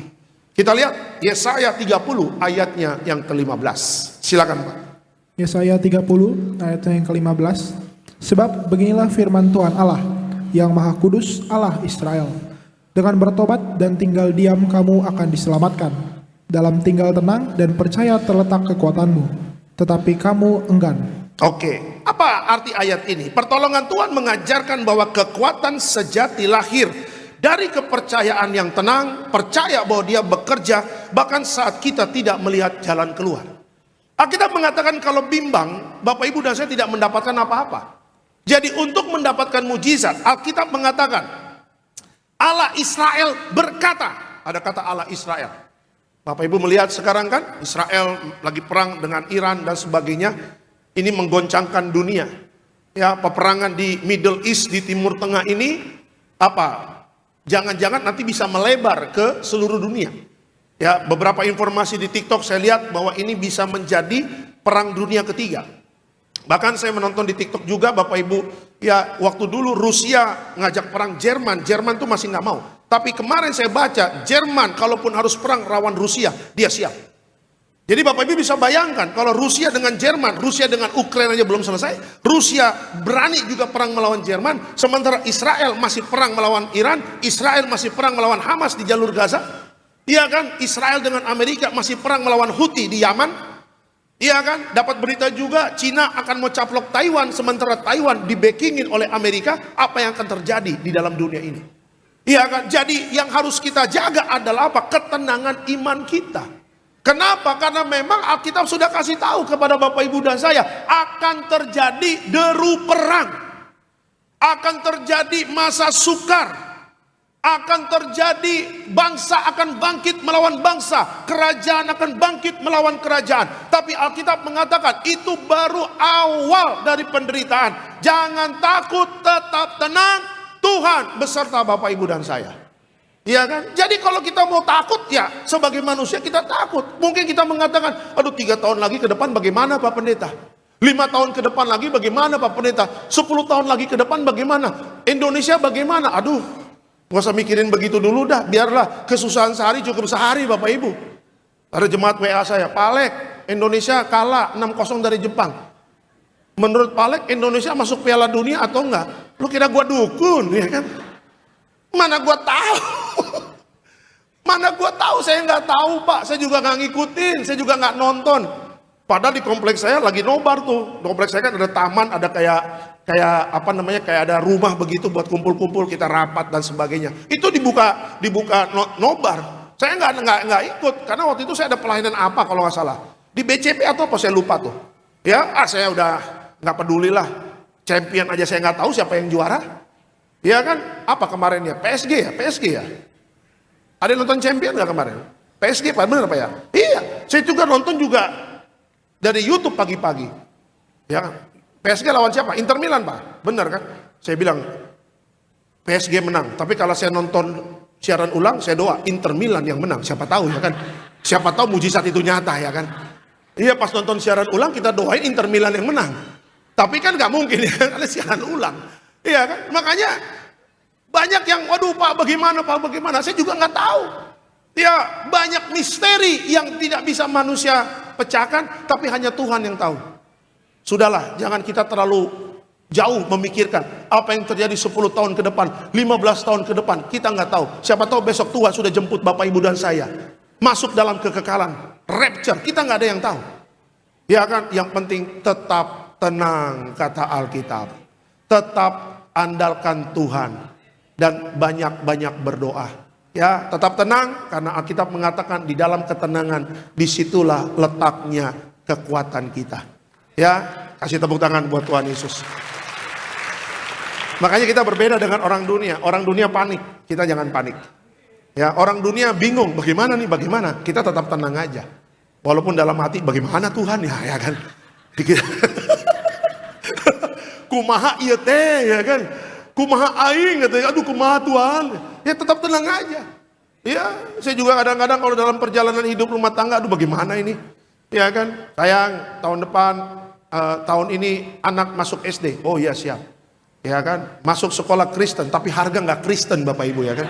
Kita lihat Yesaya 30 ayatnya yang ke-15. Silakan Pak. Yesaya 30 ayatnya yang ke-15. Sebab beginilah firman Tuhan Allah yang Maha Kudus, Allah Israel. Dengan bertobat dan tinggal diam kamu akan diselamatkan. Dalam tinggal tenang dan percaya terletak kekuatanmu. Tetapi kamu enggan. Oke, apa arti ayat ini? Pertolongan Tuhan mengajarkan bahwa kekuatan sejati lahir dari kepercayaan yang tenang, percaya bahwa dia bekerja bahkan saat kita tidak melihat jalan keluar. Alkitab mengatakan kalau bimbang, Bapak Ibu dan saya tidak mendapatkan apa-apa. Jadi untuk mendapatkan mujizat, Alkitab mengatakan Allah Israel berkata, ada kata Allah Israel. Bapak Ibu melihat sekarang kan, Israel lagi perang dengan Iran dan sebagainya. Ini menggoncangkan dunia. Ya, peperangan di Middle East, di Timur Tengah ini apa? Jangan-jangan nanti bisa melebar ke seluruh dunia. Ya, beberapa informasi di TikTok saya lihat bahwa ini bisa menjadi perang dunia ketiga. Bahkan saya menonton di TikTok juga Bapak Ibu, ya waktu dulu Rusia ngajak perang Jerman, Jerman tuh masih nggak mau. Tapi kemarin saya baca, Jerman kalaupun harus perang lawan Rusia, dia siap. Jadi Bapak Ibu bisa bayangkan, kalau Rusia dengan Jerman, Rusia dengan Ukraina aja belum selesai, Rusia berani juga perang melawan Jerman, sementara Israel masih perang melawan Iran, Israel masih perang melawan Hamas di jalur Gaza. Iya kan, Israel dengan Amerika masih perang melawan Houthi di Yaman. Iya kan, dapat berita juga Cina akan mau caplok Taiwan, sementara Taiwan dibackingin oleh Amerika. Apa yang akan terjadi di dalam dunia ini? Iya kan, jadi yang harus kita jaga adalah apa? Ketenangan iman kita. Kenapa? Karena memang Alkitab sudah kasih tahu kepada Bapak Ibu dan saya, akan terjadi deru perang, akan terjadi masa sukar, akan terjadi bangsa akan bangkit melawan bangsa, kerajaan akan bangkit melawan kerajaan. Tapi Alkitab mengatakan itu baru awal dari penderitaan. Jangan takut, tetap tenang, Tuhan beserta Bapak Ibu dan saya. Ya kan? Jadi kalau kita mau takut, ya sebagai manusia kita takut. Mungkin kita mengatakan, aduh 3 tahun lagi ke depan bagaimana Pak Pendeta? 5 tahun ke depan lagi bagaimana Pak Pendeta? 10 tahun lagi ke depan bagaimana? Indonesia bagaimana? Aduh, gak usah mikirin begitu dulu dah. Biarlah kesusahan sehari cukup sehari Bapak Ibu. Ada jemaat WA saya, Pak Alek, Indonesia kalah 6-0 dari Jepang. Menurut Pak Alek, Indonesia masuk Piala Dunia atau enggak? Lu kira gua dukun, ya kan? Mana gua tahu? Mana gua tahu? Saya nggak tahu Pak. Saya juga nggak ngikutin. Saya juga nggak nonton. Padahal di kompleks saya lagi nobar tuh. Kompleks saya kan ada taman, ada kayak apa namanya, kayak ada rumah begitu buat kumpul-kumpul, kita rapat dan sebagainya. Itu dibuka nobar. Saya nggak ikut karena waktu itu saya ada pelayanan apa kalau nggak salah di BCP atau apa saya lupa tuh. Ya, saya udah nggak peduli lah. Champion aja saya nggak tahu siapa yang juara. Ya kan? Apa kemarin ya? PSG ya? Ada yang nonton Champion nggak kemarin? PSG Pak, bener Pak ya? Iya, saya juga nonton juga dari YouTube pagi-pagi. Ya kan? PSG lawan siapa? Inter Milan Pak, bener kan? Saya bilang PSG menang, tapi kalau saya nonton siaran ulang, saya doa Inter Milan yang menang. Siapa tahu ya kan? Siapa tahu mujizat itu nyata ya kan? Iya, pas nonton siaran ulang kita doain Inter Milan yang menang. Tapi kan nggak mungkin ya, karena siaran ulang. Iya kan? Makanya banyak yang, waduh Pak bagaimana? Saya juga nggak tahu. Ya banyak misteri yang tidak bisa manusia pecahkan, tapi hanya Tuhan yang tahu. Sudahlah, jangan kita terlalu jauh memikirkan apa yang terjadi 10 tahun ke depan, 15 tahun ke depan. Kita nggak tahu. Siapa tahu besok Tuhan sudah jemput Bapak Ibu dan saya masuk dalam kekekalan, rapture. Kita nggak ada yang tahu. Ya kan? Yang penting tetap tenang, kata Alkitab. Tetap andalkan Tuhan dan banyak-banyak berdoa. Ya, tetap tenang karena Alkitab mengatakan di dalam ketenangan disitulah letaknya kekuatan kita. Ya, kasih tepuk tangan buat Tuhan Yesus. Makanya kita berbeda dengan orang dunia. Orang dunia panik, kita jangan panik. Ya, orang dunia bingung, bagaimana nih, bagaimana? Kita tetap tenang aja. Walaupun dalam hati, bagaimana Tuhan ya kan? Kumaha ieu teh ya kan, kumaha aing katanya, aduh kumaha Tuhan. Ya tetap tenang aja. Ya, saya juga kadang-kadang kalau dalam perjalanan hidup rumah tangga, aduh bagaimana ini? Ya kan, sayang tahun depan, tahun ini anak masuk SD. Oh iya siap. Ya kan, masuk sekolah Kristen, tapi harga nggak Kristen Bapak Ibu ya kan.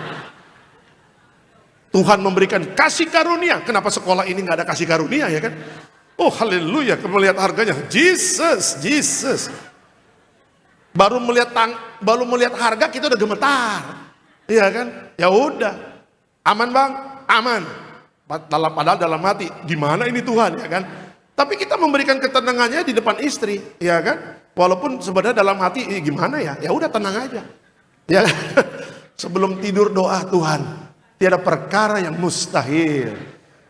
Tuhan memberikan kasih karunia. Kenapa sekolah ini nggak ada kasih karunia ya kan? Oh haleluya, melihat harganya, Jesus. Baru melihat harga kita udah gemetar, iya kan? Ya udah, aman bang, aman. Padahal dalam hati, gimana ini Tuhan, ya kan? Tapi kita memberikan ketenangannya di depan istri, ya kan? Walaupun sebenarnya dalam hati, gimana ya? Ya udah tenang aja, ya. Sebelum tidur doa Tuhan, tiada perkara yang mustahil.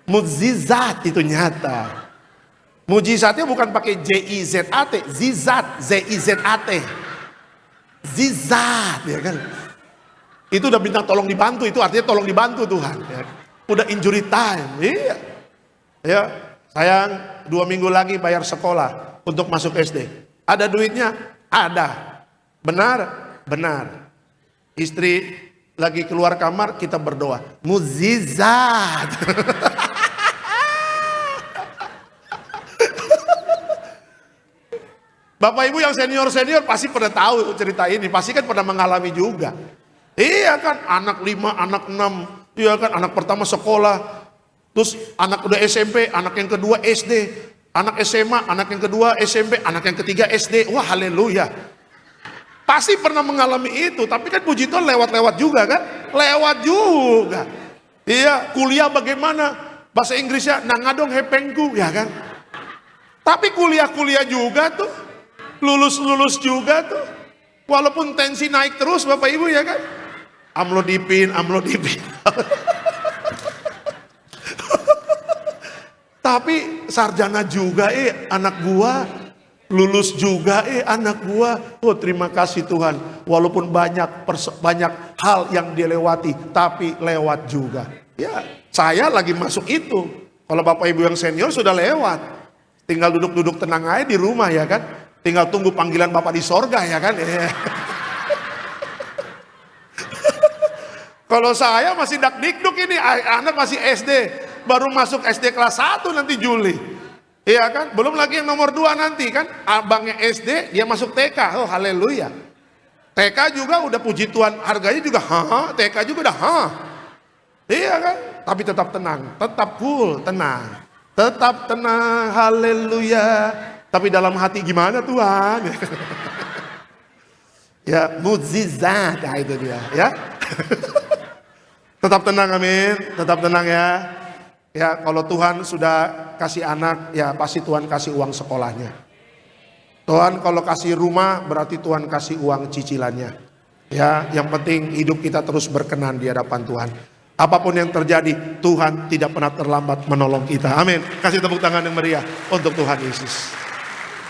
Mukjizat itu nyata. Mujizatnya bukan pakai J-I-Z-A-T, zizat, Z-I-Z-A-T. Zizat, ya kan? Itu udah bintang tolong dibantu, itu artinya tolong dibantu Tuhan. Ya. Udah injury time, iya. Ya, sayang 2 minggu lagi bayar sekolah untuk masuk SD. Ada duitnya? Ada. Benar. Istri lagi keluar kamar, kita berdoa. Mukjizat. Bapak Ibu yang senior-senior pasti pernah tahu cerita ini, pasti kan pernah mengalami juga. Iya kan, anak 5, anak 6, iya kan, anak pertama sekolah, terus anak udah SMP, anak yang kedua SD, anak SMA, anak yang kedua SMP, anak yang ketiga SD. Wah, haleluya. Pasti pernah mengalami itu, tapi kan puji Tuhan lewat-lewat juga kan? Lewat juga. Iya, kuliah bagaimana? Bahasa Inggrisnya nangadong hepengku, ya kan? Tapi kuliah-kuliah juga tuh, lulus juga tuh. Walaupun tensi naik terus Bapak Ibu ya kan. Amlodipin. Tapi sarjana juga anak gua. Lulus juga anak gua. Oh terima kasih Tuhan. Walaupun banyak hal yang dilewati, tapi lewat juga. Ya saya lagi masuk itu. Kalau Bapak Ibu yang senior sudah lewat. Tinggal duduk-duduk tenang aja di rumah ya kan. Tinggal tunggu panggilan Bapak di sorga ya kan. Kalau saya masih dakdikduk ini, anak masih SD. Baru masuk SD kelas 1 nanti Juli. Iya kan, belum lagi yang nomor 2 nanti kan. Abangnya SD, dia masuk TK. Oh haleluya. TK juga udah puji Tuhan, harganya juga TK juga udah Iya kan, tapi tetap tenang, tetap cool, tenang. Tetap tenang, haleluya. Tapi dalam hati gimana Tuhan? Ya, mukjizat, nah itu dia, ya. Tetap tenang, amin. Tetap tenang ya. Ya, kalau Tuhan sudah kasih anak, ya pasti Tuhan kasih uang sekolahnya. Tuhan kalau kasih rumah, berarti Tuhan kasih uang cicilannya. Ya, yang penting hidup kita terus berkenan di hadapan Tuhan. Apapun yang terjadi, Tuhan tidak pernah terlambat menolong kita. Amin. Kasih tepuk tangan yang meriah untuk Tuhan Yesus.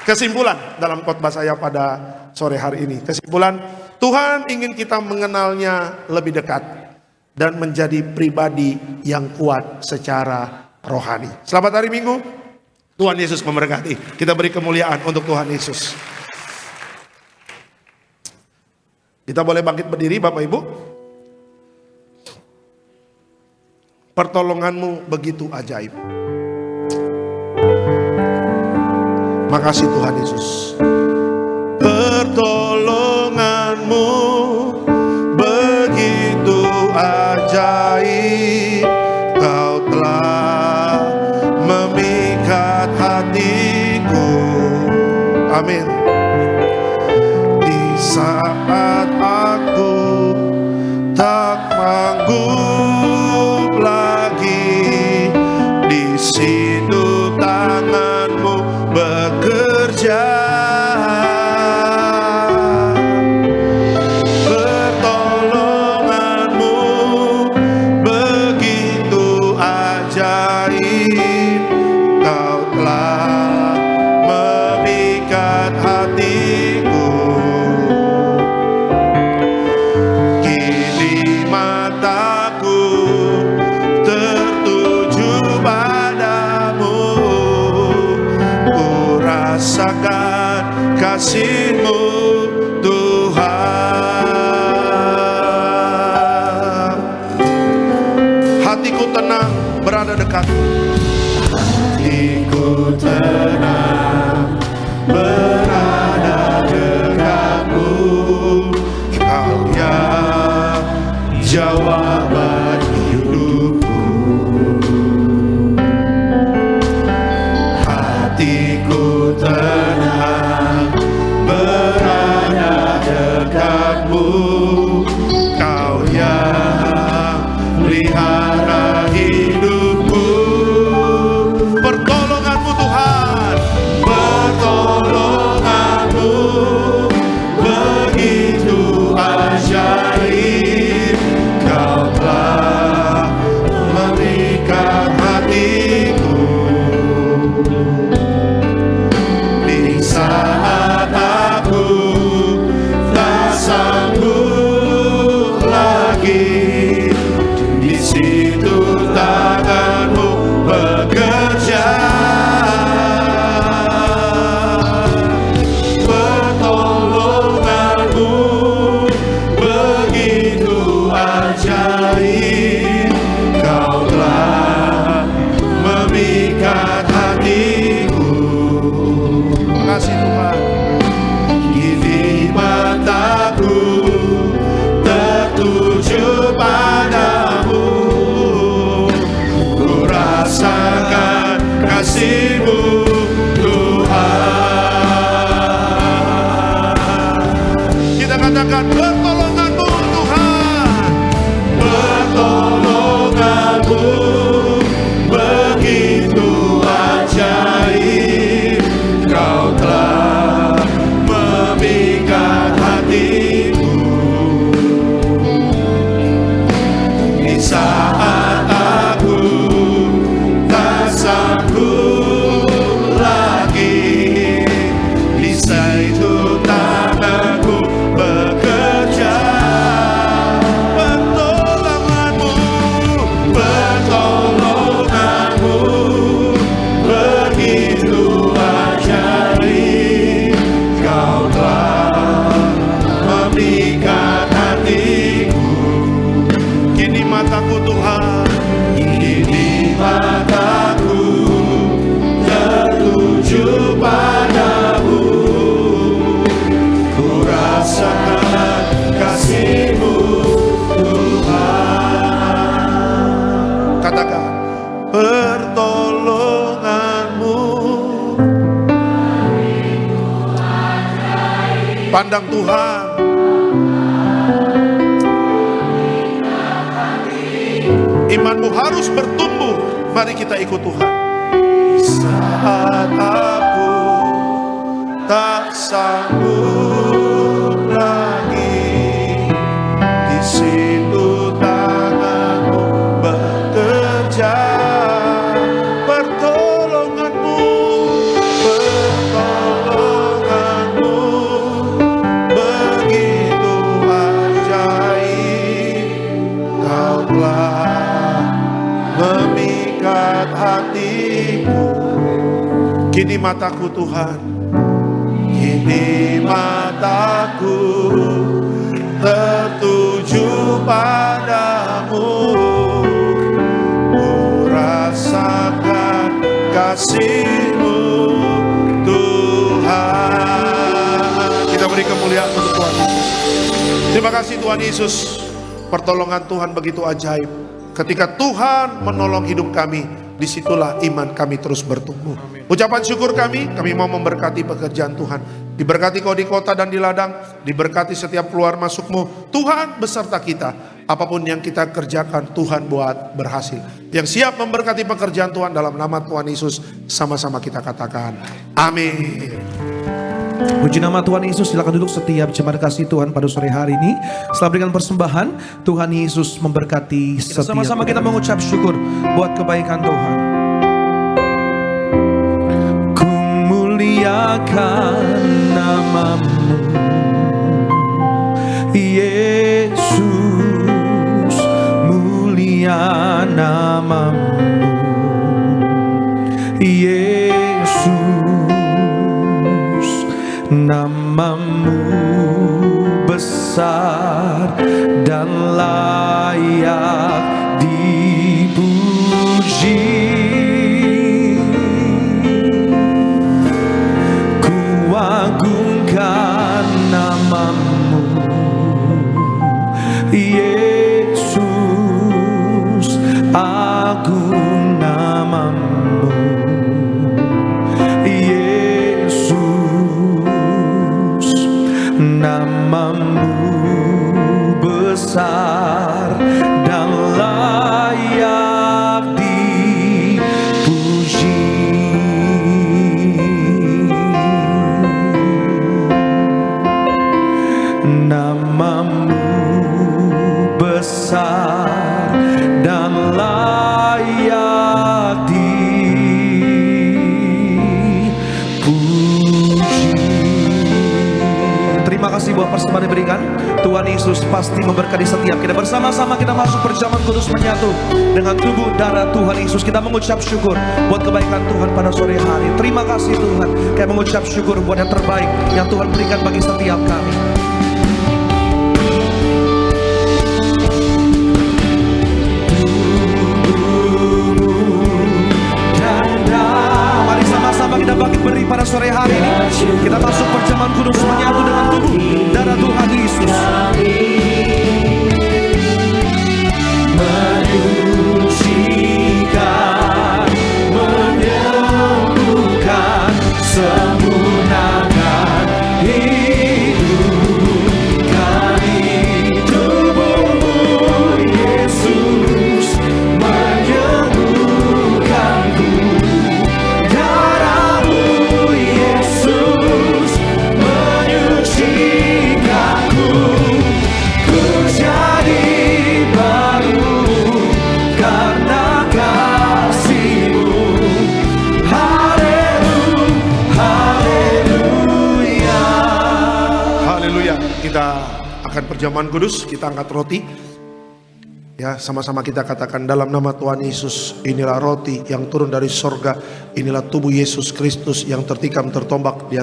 Kesimpulan dalam khotbah saya pada sore hari ini. Kesimpulan, Tuhan ingin kita mengenalnya lebih dekat dan menjadi pribadi yang kuat secara rohani. Selamat hari Minggu. Tuhan Yesus memberkati. Kita beri kemuliaan untuk Tuhan Yesus. Kita boleh bangkit berdiri Bapak Ibu. Pertolonganmu begitu ajaib. Makasih Tuhan Yesus. Pertolonganmu begitu ajaib. Kau telah memikat hatiku. Amin. Di saat aku tak manggup lagi, di situ tanganmu bekerja. Pertolonganmu begitu ajaib. Kau telah memikat hatiku. Kini mataku tertuju padamu. Ku rasakan kasih-Mu Tuhan. Hatiku tenang berada dekat. Hatiku tenang berada dekatmu. Kau yang jawaban hidupku. Hatiku tenang berada dekatmu. Kau yang pelihara hidupku. Katakan pertolongan-Mu Tuhan. Pertolongan-Mu begitu ajaib, Kau telah memikat hatiku. Di saat aku tak sanggup lagi, di situ tanganku bekerja. Pertolongan-Mu, pertolongan-Mu begitu ajaib, Kau telah memikat hatiku. Kini mataku Tuhan, Kini mataku tertuju padamu, ku rasakan kasih-Mu Tuhan. katakan pertolongan-Mu. Pandang Tuhan. Imanmu harus bertumbuh. Mari kita ikut Tuhan. Saat aku tak sanggup lagi, di situ tanganmu bekerja. Pertolongan-Mu, pertolongan-Mu begitu ajaib, Kau telah memikat hatiku. Kini mataku Tuhan, kini mataku tertuju padamu, ku rasakan kasih-Mu Tuhan. Kita beri kemuliaan untuk Tuhan Yesus. Terima kasih Tuhan Yesus. Pertolongan Tuhan begitu ajaib. Ketika Tuhan menolong hidup kami, disitulah iman kami terus bertumbuh. Ucapan syukur kami mau memberkati pekerjaan Tuhan. Diberkati kau di kota dan di ladang, diberkati setiap keluar masukmu. Tuhan beserta kita. Apapun yang kita kerjakan, Tuhan buat berhasil. Yang siap memberkati pekerjaan Tuhan dalam nama Tuhan Yesus, sama-sama kita katakan amin. Puji nama Tuhan Yesus. Silakan duduk setiap jemaat kasih Tuhan pada sore hari ini. Setelah berikan persembahan, Tuhan Yesus memberkati setiap. Sama-sama kita mengucap syukur buat kebaikan Tuhan. Ku muliakan nama-Mu, Yesus. Mulia nama-Mu, Yesus. Nama-Mu besar dan layak dipuji. Ku agungkan nama-Mu, Yesus. Agung nama-Mu, nama-Mu besar dan layak dipuji. Nama-Mu besar dan layak dipuji. Terima kasih buat persembahan yang diberikan. Tuhan Yesus pasti memberkati setiap kita. Bersama-sama kita masuk perjamuan kudus menyatu dengan tubuh darah Tuhan Yesus. Kita mengucap syukur buat kebaikan Tuhan pada sore hari. Terima kasih Tuhan. Kita mengucap syukur buat yang terbaik yang Tuhan berikan bagi setiap kami. Mari sama-sama kita bangkit beri pada sore hari ini. Kita masuk perjamuan kudus menyatu dengan tubuh darah Tuhan Yesus. Menyucikan, menyembuhkan, sempurnakan hidup kita akan perjamuan kudus, kita angkat roti. Ya, sama-sama kita katakan dalam nama Tuhan Yesus, inilah roti yang turun dari sorga, inilah tubuh Yesus Kristus yang tertikam tertombak di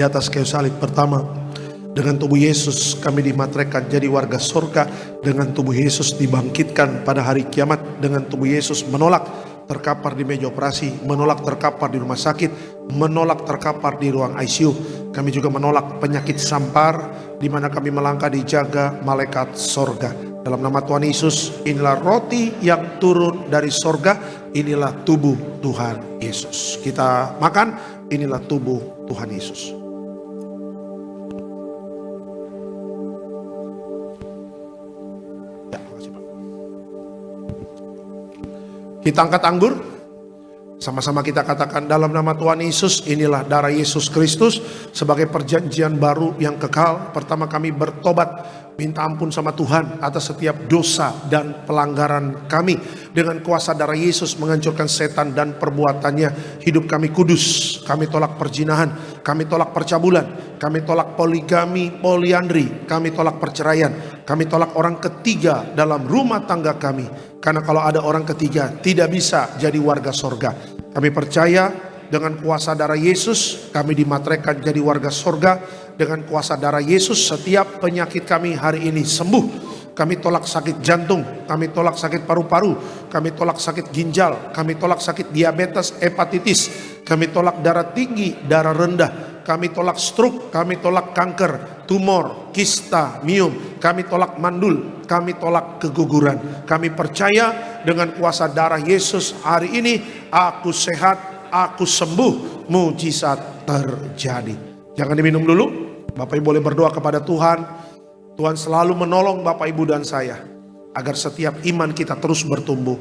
atas kayu salib. Pertama, dengan tubuh Yesus kami dimateraikan jadi warga sorga, dengan tubuh Yesus dibangkitkan pada hari kiamat, dengan tubuh Yesus menolak terkapar di meja operasi, menolak terkapar di rumah sakit, menolak terkapar di ruang ICU. Kami juga menolak penyakit sampar, di mana kami melangkah dijaga malaikat sorga. Dalam nama Tuhan Yesus, inilah roti yang turun dari sorga, inilah tubuh Tuhan Yesus. Kita makan, inilah tubuh Tuhan Yesus. Ya, makasih, Pak. Kita angkat anggur. Sama-sama kita katakan dalam nama Tuhan Yesus, inilah darah Yesus Kristus sebagai perjanjian baru yang kekal. Pertama kami bertobat, minta ampun sama Tuhan atas setiap dosa dan pelanggaran kami. Dengan kuasa darah Yesus menghancurkan setan dan perbuatannya. Hidup kami kudus, kami tolak perzinahan, kami tolak percabulan, kami tolak poligami, poliandri, kami tolak perceraian, kami tolak orang ketiga dalam rumah tangga kami. Karena kalau ada orang ketiga tidak bisa jadi warga sorga. Kami percaya dengan kuasa darah Yesus kami dimateraikan jadi warga sorga. Dengan kuasa darah Yesus setiap penyakit kami hari ini sembuh. Kami tolak sakit jantung, kami tolak sakit paru-paru, kami tolak sakit ginjal, kami tolak sakit diabetes, hepatitis, kami tolak darah tinggi, darah rendah, kami tolak stroke, kami tolak kanker, tumor, kista, miom, kami tolak mandul, kami tolak keguguran. Kami percaya dengan kuasa darah Yesus hari ini aku sehat, aku sembuh, mujizat terjadi. Jangan diminum dulu, Bapak Ibu boleh berdoa kepada Tuhan. Tuhan selalu menolong Bapak Ibu dan saya agar setiap iman kita terus bertumbuh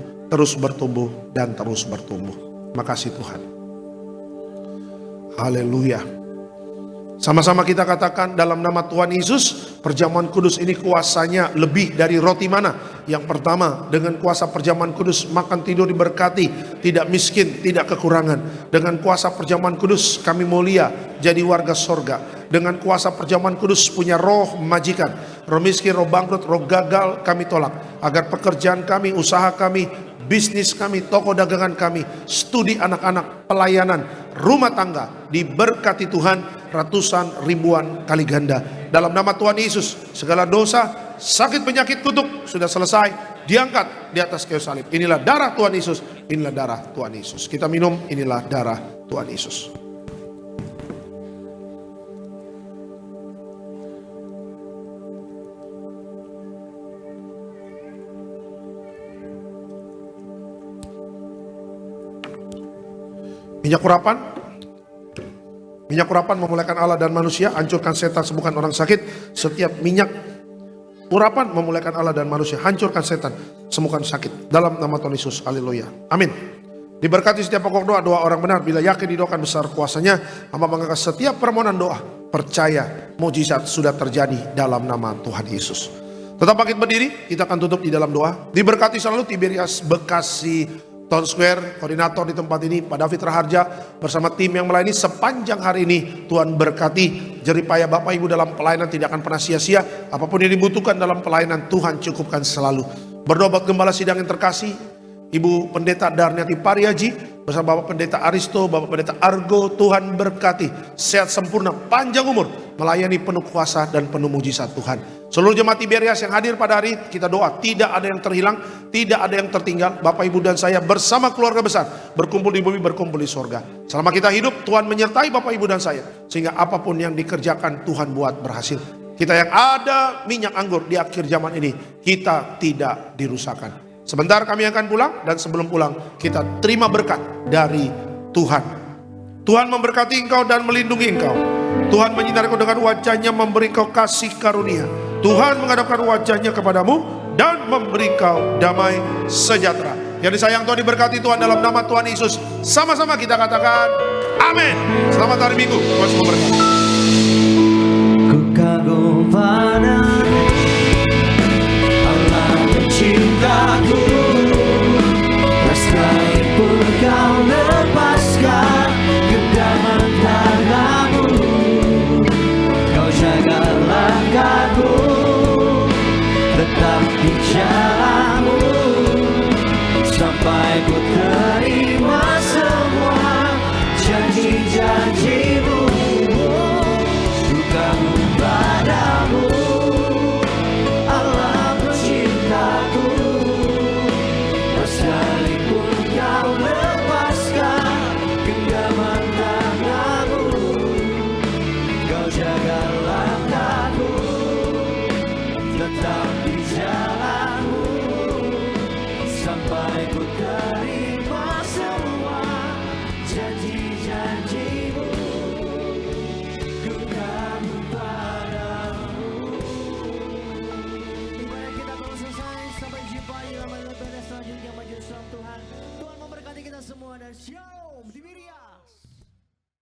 dan terus bertumbuh. Makasih Tuhan. Haleluya. Sama-sama kita katakan dalam nama Tuhan Yesus, perjamuan kudus ini kuasanya lebih dari roti mana. Yang pertama, dengan kuasa perjamuan kudus makan tidur diberkati, tidak miskin, tidak kekurangan. Dengan kuasa perjamuan kudus kami mulia jadi warga sorga. Dengan kuasa perjamuan kudus punya roh majikan, roh miskin, roh bangkrut, roh gagal kami tolak. Agar pekerjaan kami, usaha kami, bisnis kami, toko dagangan kami, studi anak-anak, pelayanan, rumah tangga diberkati Tuhan ratusan ribuan kali ganda. Dalam nama Tuhan Yesus, segala dosa, sakit, penyakit, kutuk sudah selesai, diangkat di atas kayu salib. Inilah darah Tuhan Yesus, inilah darah Tuhan Yesus. Kita minum, inilah darah Tuhan Yesus. Minyak urapan. Minyak urapan memuliakan Allah dan manusia, hancurkan setan, sembuhkan orang sakit. Setiap minyak urapan memuliakan Allah dan manusia, hancurkan setan, sembuhkan sakit. Dalam nama Tuhan Yesus, haleluya. Amin. Diberkati setiap pokok doa, doa orang benar. Bila yakin didoakan besar kuasanya, hamba mengangkat setiap permohonan doa. Percaya mujizat sudah terjadi dalam nama Tuhan Yesus. Tetap bangkit berdiri, kita akan tutup di dalam doa. Diberkati selalu Tiberias Bekasi Town Square, koordinator di tempat ini Pak David Raharja bersama tim yang melayani sepanjang hari ini. Tuhan berkati jeripaya Bapak Ibu dalam pelayanan tidak akan pernah sia-sia. Apapun yang dibutuhkan dalam pelayanan Tuhan cukupkan selalu. Berdoa buat gembala sidang yang terkasih, Ibu Pendeta Darniati Pariaji bersama Bapak Pendeta Aristo, Bapak Pendeta Argo. Tuhan berkati, sehat sempurna, panjang umur, melayani penuh kuasa dan penuh mujizat Tuhan. Seluruh jemaat Tiberias yang hadir pada hari kita doa, tidak ada yang terhilang, tidak ada yang tertinggal. Bapak Ibu dan saya bersama keluarga besar berkumpul di bumi, berkumpul di sorga. Selama kita hidup, Tuhan menyertai Bapak Ibu dan saya, sehingga apapun yang dikerjakan Tuhan buat berhasil. Kita yang ada minyak anggur di akhir zaman ini, kita tidak dirusakkan. Sebentar kami akan pulang, dan sebelum pulang kita terima berkat dari Tuhan. Tuhan memberkati engkau dan melindungi engkau. Tuhan menyinari engkau dengan wajahnya, memberi engkau kasih karunia. Tuhan menghadapkan wajahnya kepadamu dan memberi engkau damai sejahtera. Yang disayang Tuhan, diberkati Tuhan dalam nama Tuhan Yesus. Sama-sama kita katakan amin. Selamat hari Minggu, Tuhan memberkati. Ku kagum padamu, Allah penciptaku. Rasai pun kau lepaskan genggaman tanganmu. Kau jaga langkah tetap di jalanmu, sampai ku terima semua janji-janjimu. Bukanmu padamu, Allah pencintaku, sekalipun kau lepaskan genggaman tanganmu, kau jaga langkahku, tetap di jalanmu, sampai ku terima semua janji-janjimu. Ku kamu padamu. Ibadah kita telah selesai. Sampai jumpa di dalam ibadah selanjutnya. Majelis Tuhan. Tuhan memberkati kita semua dan shalom di Miriam.